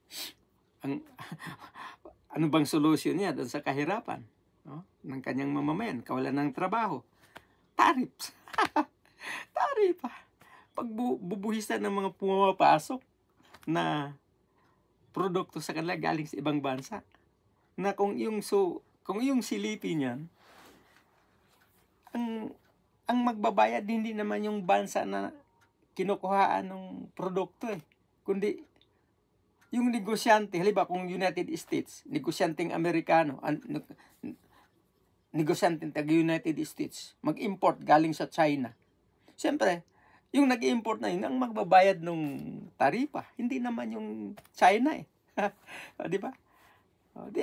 Ano bang solusyon niya doon sa kahirapan? No? Ng kanyang mamamayan, kawalan ng trabaho. Tariffs. Tarifa. Pagbubuhisan ng mga pumapasok na produkto sa kanila galing sa ibang bansa. Na kung yung silipin niyan, ang magbabayad hindi naman yung bansa na kinukuhaan ng produkto eh. Kundi yung negosyante, halimbawa kung United States, negosyanteng Amerikano, negosyanteng taga-United States, mag-import galing sa China. Siyempre, yung nag-import na yun, ang magbabayad ng taripa, hindi naman yung China eh. Di ba?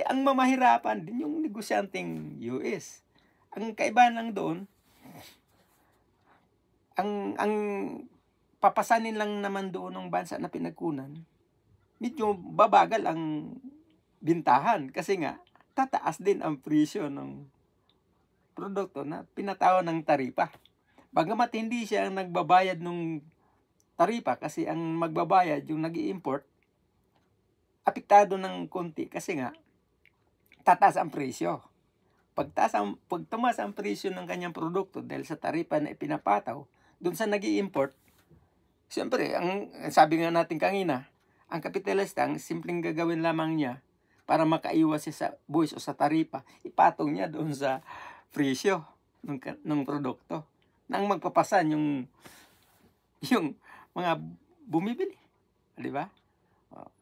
Ang mamahirapan din yung negosyanteng US. Ang kaibahan lang doon, ang papasanin lang naman doon ng bansa na pinagkunan, medyo babagal ang bintahan kasi nga tataas din ang presyo ng produkto na pinatawan ng taripa. Bagamat hindi siya ang nagbabayad ng taripa kasi ang magbabayad yung nag-i-import, apektado ng konti kasi nga tataas ang presyo. Pag tumaas ang presyo ng kanyang produkto dahil sa taripa na ipinapataw doon sa nag-i-import, siyempre, ang sabi nga natin kanina, ang kapitalista, ang simpleng gagawin lamang niya para makaiwas siya sa buwis o sa taripa, ipatong niya doon sa presyo ng produkto. Nang magpapasan yung mga bumibili. Di ba?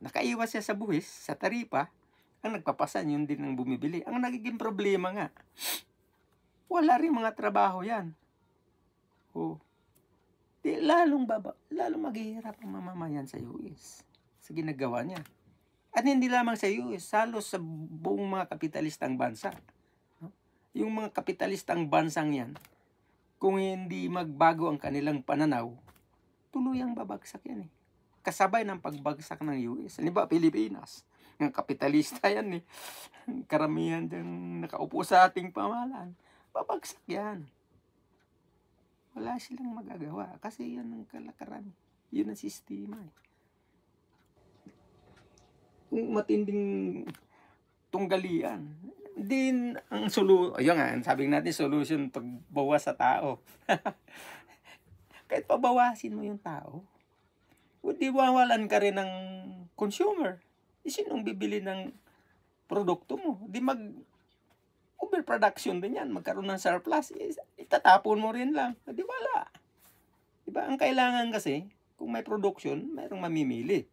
Nakaiwas siya sa buwis, sa taripa, ang nagpapasan yun din ng bumibili. Ang nagiging problema nga, wala rin mga trabaho yan. Lalong maghihirap ang mamamayan sa US sa ginagawa niya. At hindi lamang sa US, halos sa buong mga kapitalistang bansa. Yung mga kapitalistang bansang yan, kung hindi magbago ang kanilang pananaw, tuluyang babagsak yan eh. Kasabay ng pagbagsak ng US. Halimbawa, Pilipinas. Ng kapitalista yan eh. Karamihan dyan nakaupo sa ating pamahalaan. Babagsak yan. Wala silang magagawa. Kasi yan ang kalakaran. Yun ang sistema eh. kung matinding tunggalian. Din ang ayun nga, sabi natin solution pagbawas sa tao. Kahit pabawasin mo yung tao, di wawalan ka rin ng consumer. Sinong bibili ng produkto mo? Di overproduction din yan. Magkaroon ng surplus. Itatapon mo rin lang. Di wala. Diba? Ang kailangan kasi, kung may production, mayroong mamimili.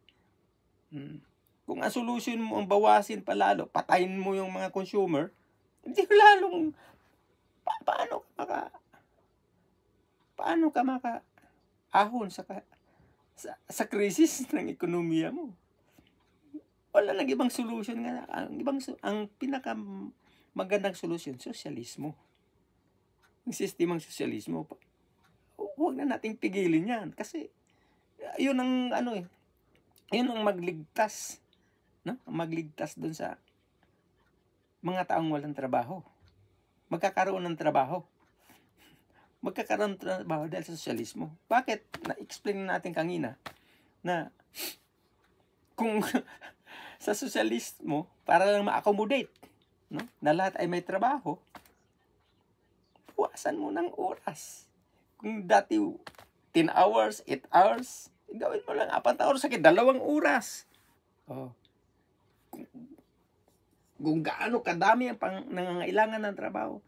Kung ang solution mo ang bawasin pa lalo, patayin mo yung mga consumer, hindi lalong paano ka ahon sa krisis ng ekonomiya mo. Wala nang ibang solution nga. Ang pinaka magandang solusyon, sosyalismo. Ang sistemang sosyalismo. Huwag na nating pigilin yan kasi yun ang yun ang magligtas, no? Magligtas doon sa mga taong walang trabaho. Magkakaroon ng trabaho. Magkakaroon ng trabaho dahil sa sosyalismo. Bakit? Na-explain natin kanina na kung sa sosyalismo, para lang ma-accommodate, no? Na lahat ay may trabaho, buwasan mo ng oras. Kung dati 10 hours, 8 hours, gawin mo lang 4 oras, 2 oras. Kung gaano kadami ang nangangailangan ng trabaho,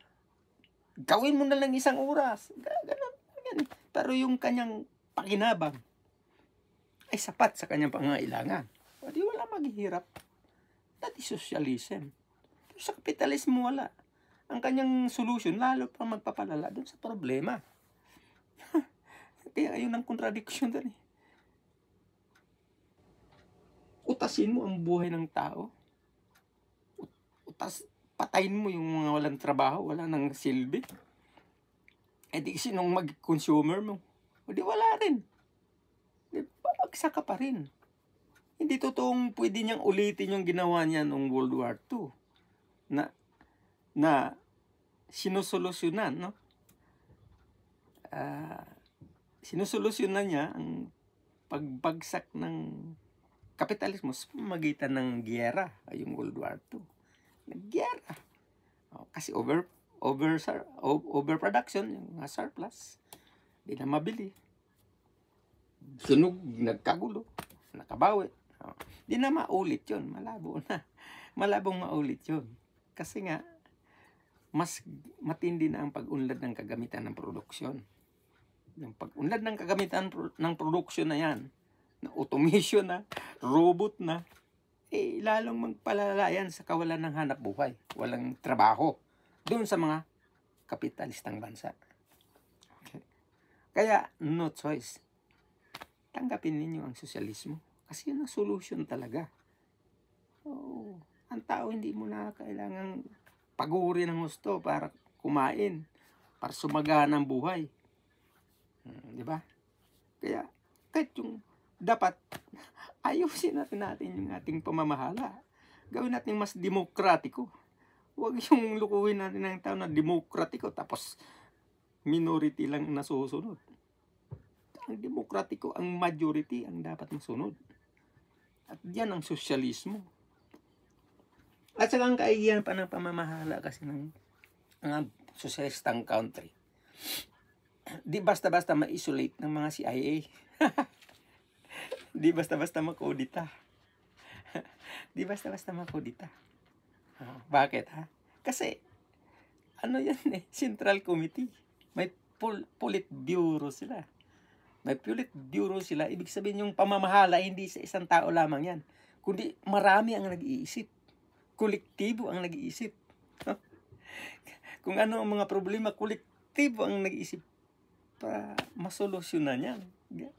gawin mo na lang 1 oras. Ganun. Pero yung kanyang pakinabang ay sapat sa kanyang pangangailangan. Di wala maghihirap. That is socialism. Pero sa kapitalismo wala. Ang kanyang solution, lalo pang magpapalala doon sa problema. Kaya yun ang contradiction doon. Utasin mo ang buhay ng tao. Patayin mo yung mga walang trabaho, wala nang silbi. Di sinong mag-consumer mo? Di wala rin. Babagsak ka pa rin. Hindi totoong pwede niyang ulitin yung ginawa niya noong World War II. Na sinusolusyonan, no? Sinusolusyonan niya ang pagbagsak ng kapitalismo sa pamamagitan ng giyera, yung World War II. Naggiyera. Kasi overproduction, yung mga surplus, hindi na mabili. Sunog, nagkagulo, nakabawi. Di na maulit yun. Malabo na. Malabong maulit yun. Kasi nga, mas matindi na ang pag-unlad ng kagamitan ng produksyon. Yung pag-unlad ng kagamitan ng produksyon na yan, na automation na, robot na, lalong magpalalayan sa kawalan ng hanap buhay. Walang trabaho doon sa mga kapitalistang bansa. Okay. Kaya, no choice. Tanggapin ninyo ang sosyalismo. Kasi yun ang solution talaga. Ang tao hindi mo na kailangang pagurin ng gusto para kumain, para sumagaan ang buhay. Di ba? Kaya, kahit yung dapat, ayusin natin yung ating pamamahala. Gawin natin mas demokratiko. Huwag yung lukuhin natin ng tao na demokratiko tapos minority lang nasusunod. Ang demokratiko, ang majority ang dapat masunod. At yan ang sosyalismo. At saka ang kaigihan pa ng pamamahala kasi ng mga socialistang country. Di basta-basta ma-isolate ng mga CIA. Di basta-basta makudita. Di basta-basta makudita. Bakit ha? Kasi, yan Central Committee. May Politburo sila. May Politburo sila. Ibig sabihin yung pamamahala, hindi sa isang tao lamang yan. Kundi marami ang nag-iisip. Kolektibo ang nag-iisip. Kung ano ang mga problema, kolektibo ang nag-iisip para masolusyonan yan.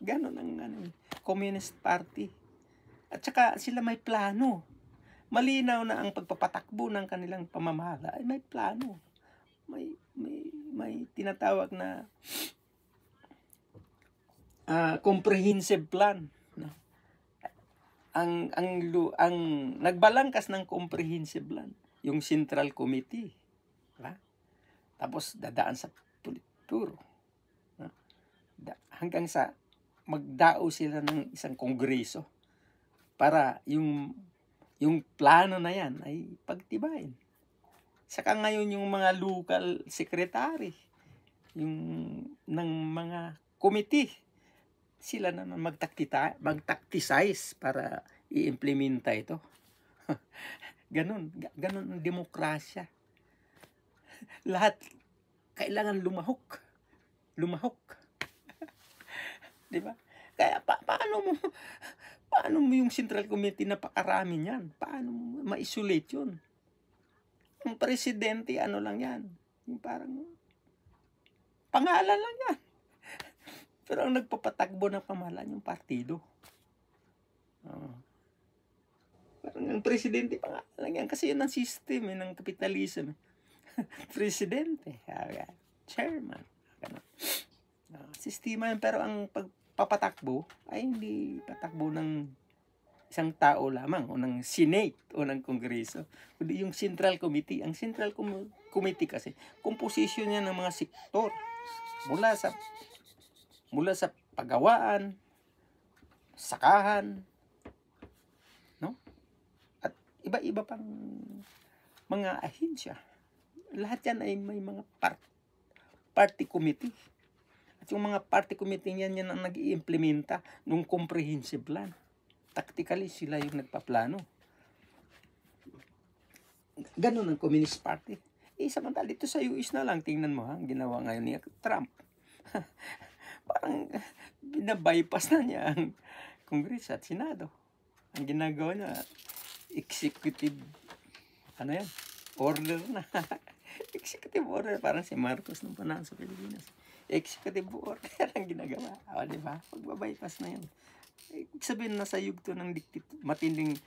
Ganon ang Communist Party. At saka sila may plano. Malinaw na ang pagpapatakbo ng kanilang pamamahala ay may plano. May tinatawag na comprehensive plan. Ang nagbalangkas ng comprehensive plan, yung Central Committee. Diba? Tapos dadaan sa Politburo. Hanggang sa magdao sila ng isang kongreso para yung yung plano na yan ay pagtibayin. Saka ngayon yung mga local secretary, yung ng mga committee, sila naman magtaktisize para i-implementa ito. Ganun ang demokrasya. Lahat kailangan lumahok. Di ba? Kaya paano mo yung Central Committee, napakarami niyan? Paano mo ma-isolate yun? Ang presidente, ano lang yan? Yung parang pangalan lang yan. Pero ang nagpapatakbo ng pamahalaan yung partido. Parang ang presidente, pangalan lang yan. Kasi yun ang system ng kapitalism. Presidente, chairman. Sistema yan. Pero ang pagpapatakbo ay hindi patakbo ng isang tao lamang o ng Senate o ng Kongreso, kundi yung Central Committee. Ang Central Committee kasi, komposisyon niya ng mga sektor mula sa paggawaan, sakahan, no? At iba-iba pang mga ahensya. Lahat yan ay may mga party committee. At yung mga party committee yan ang nag-i-implementa ng comprehensive plan. Tactically, sila yung nagpaplano. Ganun ang Communist Party. Samantala dito sa US na lang, tingnan mo ang ginawa ngayon ni Trump. Parang binabypass na niya ang Congress at Senado. Ang ginagawa niya, executive, order na. Executive order, parang si Marcos nung panahon sa Pilipinas. Executive order ang ginagawa. Di ba? Pagbabypass na yun. Sabihin na sa yugto ng matinding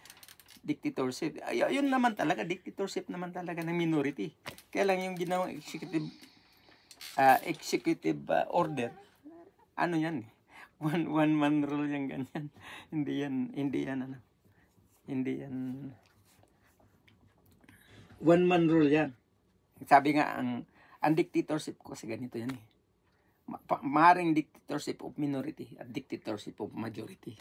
dictatorship. Yun naman talaga, dictatorship naman talaga ng minority. Kaya lang yung ginawang executive order, ano yan? One man rule yung ganyan. Hindi yan one man rule yan. Sabi nga, ang dictatorship kasi ganito yan eh. Maaaring dictatorship of minority at dictatorship of majority.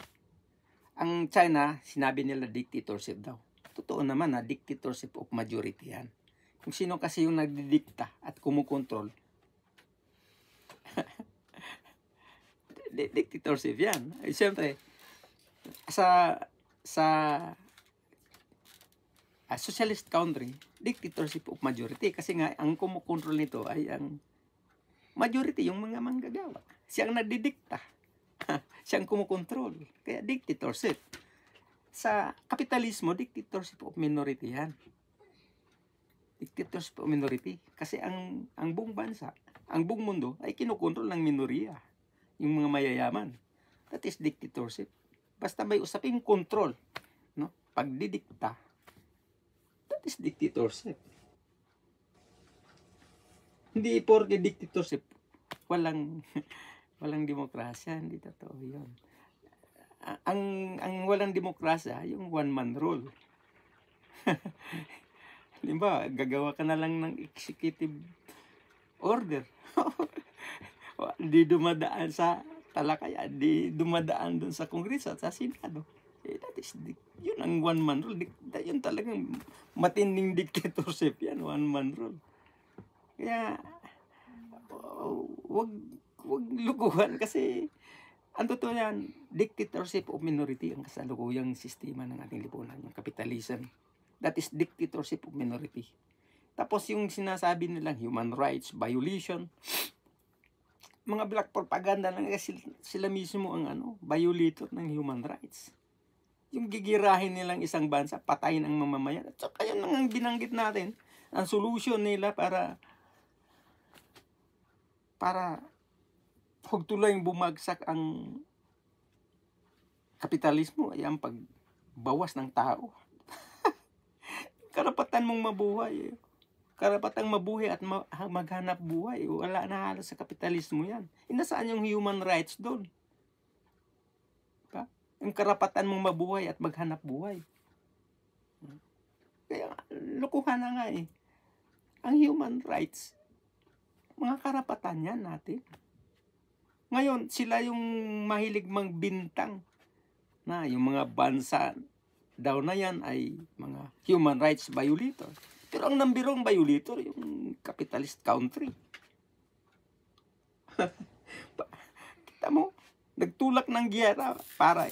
Ang China, sinabi nila dictatorship daw. Totoo naman na dictatorship of majority yan. Kung sino kasi yung nagdidikta at kumukontrol, dictatorship yan. Siyempre, sa socialist country, dictatorship of majority. Kasi nga, ang kumukontrol nito ay ang majority, yung mga manggagawa. Siyang nadidikta. Siyang kumukontrol. Kaya dictatorship. Sa kapitalismo, dictatorship of minority yan. Dictatorship of minority. Kasi ang buong bansa, ang buong mundo ay kinukontrol ng minorya. Yung mga mayayaman. That is dictatorship. Basta may usaping control, no? Pagdidikta, that is dictatorship. Hindi porke dictatorship, walang demokrasya, hindi totoo 'yon. Ang walang demokrasya, yung one man rule. Halimbawa, gagawa ka na lang ng executive order. Di dumadaan sa talakayan, di dumadaan doon sa Kongreso at sa Senado. That is, yun ang one man rule. Yun talagang matinding dictatorship yan, one man rule. Kaya, wag lukuhan kasi ang totoo yan, dictatorship of minority ang kasalukuyang sistema ng ating lipunan, yung capitalism. That is dictatorship of minority. Tapos yung sinasabi nilang human rights violation, mga black propaganda lang kasi sila mismo ang violator ng human rights. Yung gigirahin nilang isang bansa, patayin ang mamamayan. At so, kaya nang binanggit natin, ang solution nila para huwag tuloy bumagsak ang kapitalismo ay ang pagbawas ng tao. Karapatan mong mabuhay. Karapatang mabuhay at maghanap buhay. Wala na halos sa kapitalismo yan. Nasaan yung human rights doon? Yung karapatan mong mabuhay at maghanap buhay. Kaya lukuhan na nga eh. Ang human rights, mga karapatan yan natin. Ngayon, sila yung mahilig magbintang na yung mga bansa daw na yan ay mga human rights violator. Pero ang number one violator, yung capitalist country. Kita mo, nagtulak ng giyera para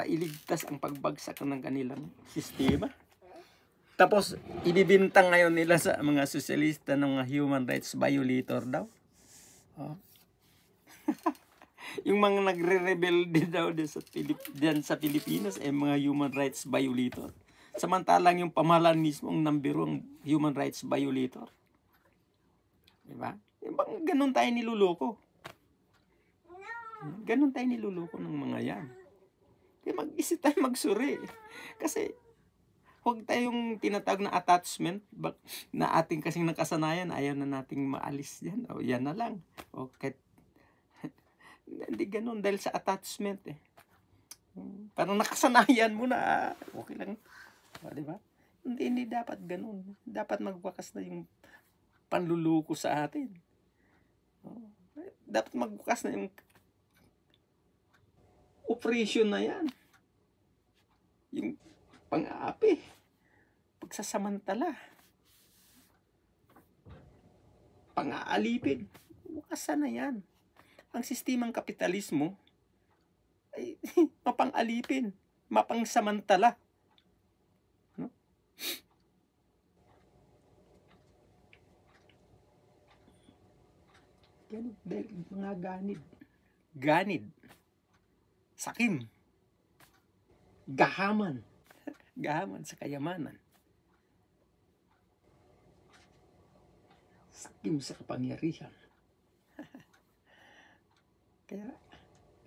iligtas ang pagbagsak ng kanilang sistema. Tapos, ibibintang ngayon nila sa mga sosyalista ng mga human rights violator daw. Oh. Yung mga nagre-rebelde daw diyan sa Pilipinas ay mga human rights violator. Samantalang yung pamahalaan mismo ang number one human rights violator. Diba? Ganun tayo niluloko. Ganun tayo niluloko ng mga yan. Kaya mag-isip tayo magsuri. Kasi huwag tayong tinatawag na attachment na ating kasing nakasanayan, ayaw na nating maalis yan. O yan na lang. O kahit hindi ganun dahil sa attachment eh. Parang nakasanayan mo na okay lang. O, diba? Hindi dapat ganun. Dapat magwakas na yung panluluko sa atin. O, dapat magwakas na yung operation na yan. Yung pang-aapi. Pagsasamantala. Pang-aalipin. Wakasan na yan. Ang sistemang kapitalismo ay mapang-alipin. Mapang-samantala. No? Yan, mga ganid. Sakim. Gahaman sa kayamanan. Sakim sa kapangyarihan. Kaya,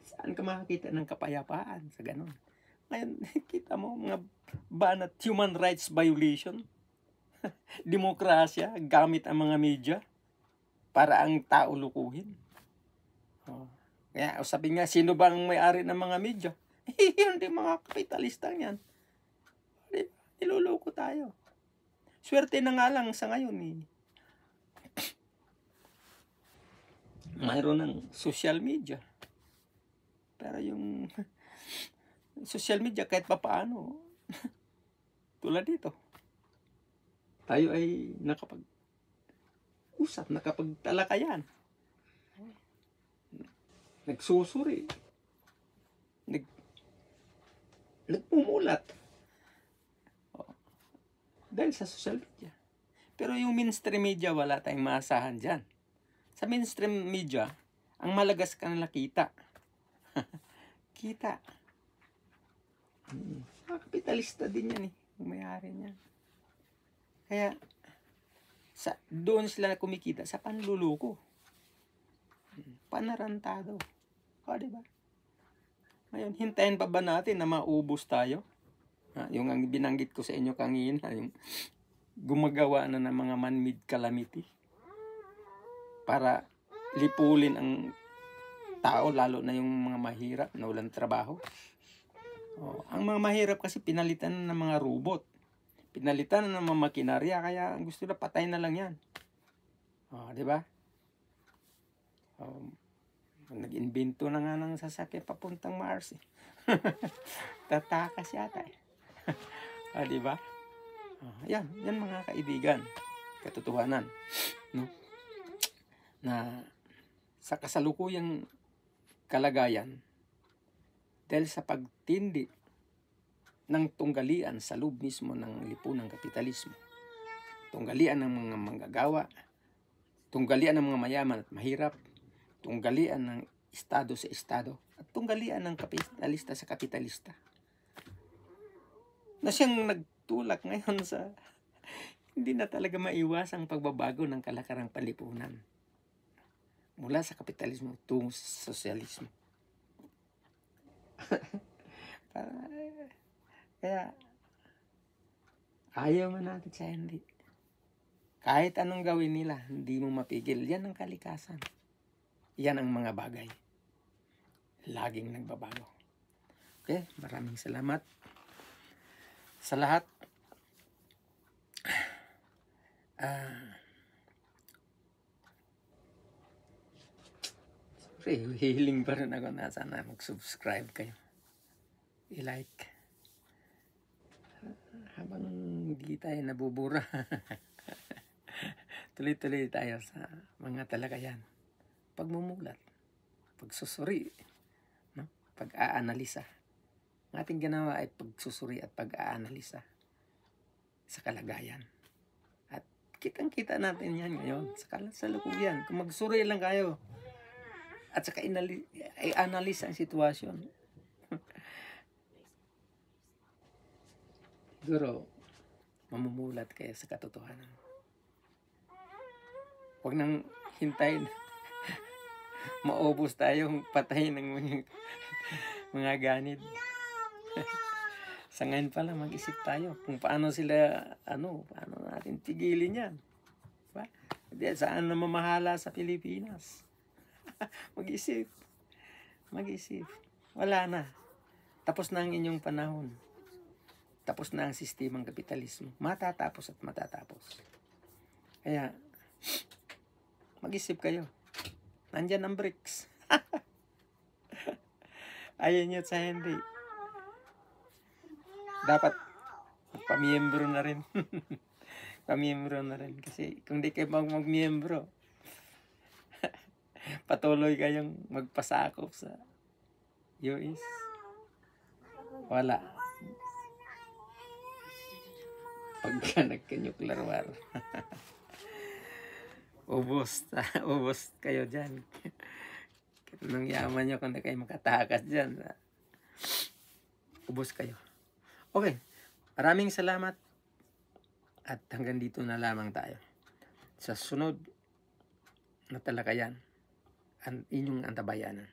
saan ka makakita ng kapayapaan sa ganun? Ngayon, kita mo, mga banat human rights violation. Demokrasya, gamit ang mga media para ang tao lukuhin. Oh. Kaya, sabi nga, sino ba ang may-ari ng mga media? Hindi mga kapitalista yan. Niluloko tayo. Swerte na nga lang sa ngayon eh. Mayroon ng social media. Pero yung social media kahit papaano, tulad dito, tayo ay nakapag-usap, nakapagtalakayan. Nagsusuri. Nagpumulat. Dahil sa social media. Pero yung mainstream media, wala tayong maasahan dyan. Sa mainstream media, ang malagas kanila kita. Kita. Kapitalista din yan eh. Umayari niya. Kaya, doon sila kumikita sa panluluko. Panarantado. O, diba? Ngayon, hintayin pa ba natin na maubos tayo? Yung ang binanggit ko sa inyo kanina, yung gumagawa na ng mga man-made calamity para lipulin ang tao, lalo na yung mga mahirap na walang trabaho. Ang mga mahirap kasi pinalitan na ng mga robot. Pinalitan na ng mga makinarya, kaya ang gusto na patay na lang yan. Di ba? Nag-invento na nga ng sasakyan papuntang Mars eh. Tatakas yata eh. Di ba? Yan mga kaibigan. Katotohanan. No? Na sa kasalukuyang kalagayan, dahil sa pagtindi ng tunggalian sa loob mismo ng lipunang kapitalismo, tunggalian ng mga manggagawa, tunggalian ng mga mayaman at mahirap, tunggalian ng estado sa estado, at tunggalian ng kapitalista sa kapitalista, na siyang nagtulak ngayon sa hindi na talaga maiwasang pagbabago ng kalakarang panlipunan mula sa kapitalismo tungo sa sosyalismo. Kaya ayaw man natin sa hindi. Kahit anong gawin nila, hindi mo mapigil. Yan ang kalikasan. Yan ang mga bagay. Laging nagbabago. Okay, maraming salamat sa lahat. hihiling pa rin ako na sana mag-subscribe kayo. I-like. Habang hindi tayo nabubura. Tuloy-tuloy tayo sa mga talakayan. Pagmumulat. Pagsusuri. No? Pag-aanalisa. Ang ating ginawa ay pagsusuri at pag-aanalisa sa kalagayan. At kitang-kita natin yan ngayon sa kasalukuyan. Kung magsuri lang kayo at saka i-analisa ang sitwasyon. Siguro, mamumulat kayo sa katotohanan. Huwag nang hintayin. Maubos tayong patay ng mga ganid. Sa ngayon pa lang mag-isip tayo kung paano paano natin tigilin yan. Diba? Saan na mamahala sa Pilipinas? Mag-isip. Wala na. Tapos na ang inyong panahon. Tapos na ang sistemang kapitalismo. Matatapos at matatapos. Kaya, mag-isip kayo. Nandyan ang BRICS. Ayaw nyo sa hindi. Dapat pamiyembro na rin. Pamiyembro na rin. Kasi kung di kayo mag-miyembro, patuloy kayong magpasakop sa US. Wala. Pagka nagka-nuclear war. Ubos kayo dyan. Nung yaman nyo kung di kayo makatakas dyan. Ubos kayo. Okay. Maraming salamat. At hanggang dito na lamang tayo. Sa sunod na talakayan, ang inyong antabayanan.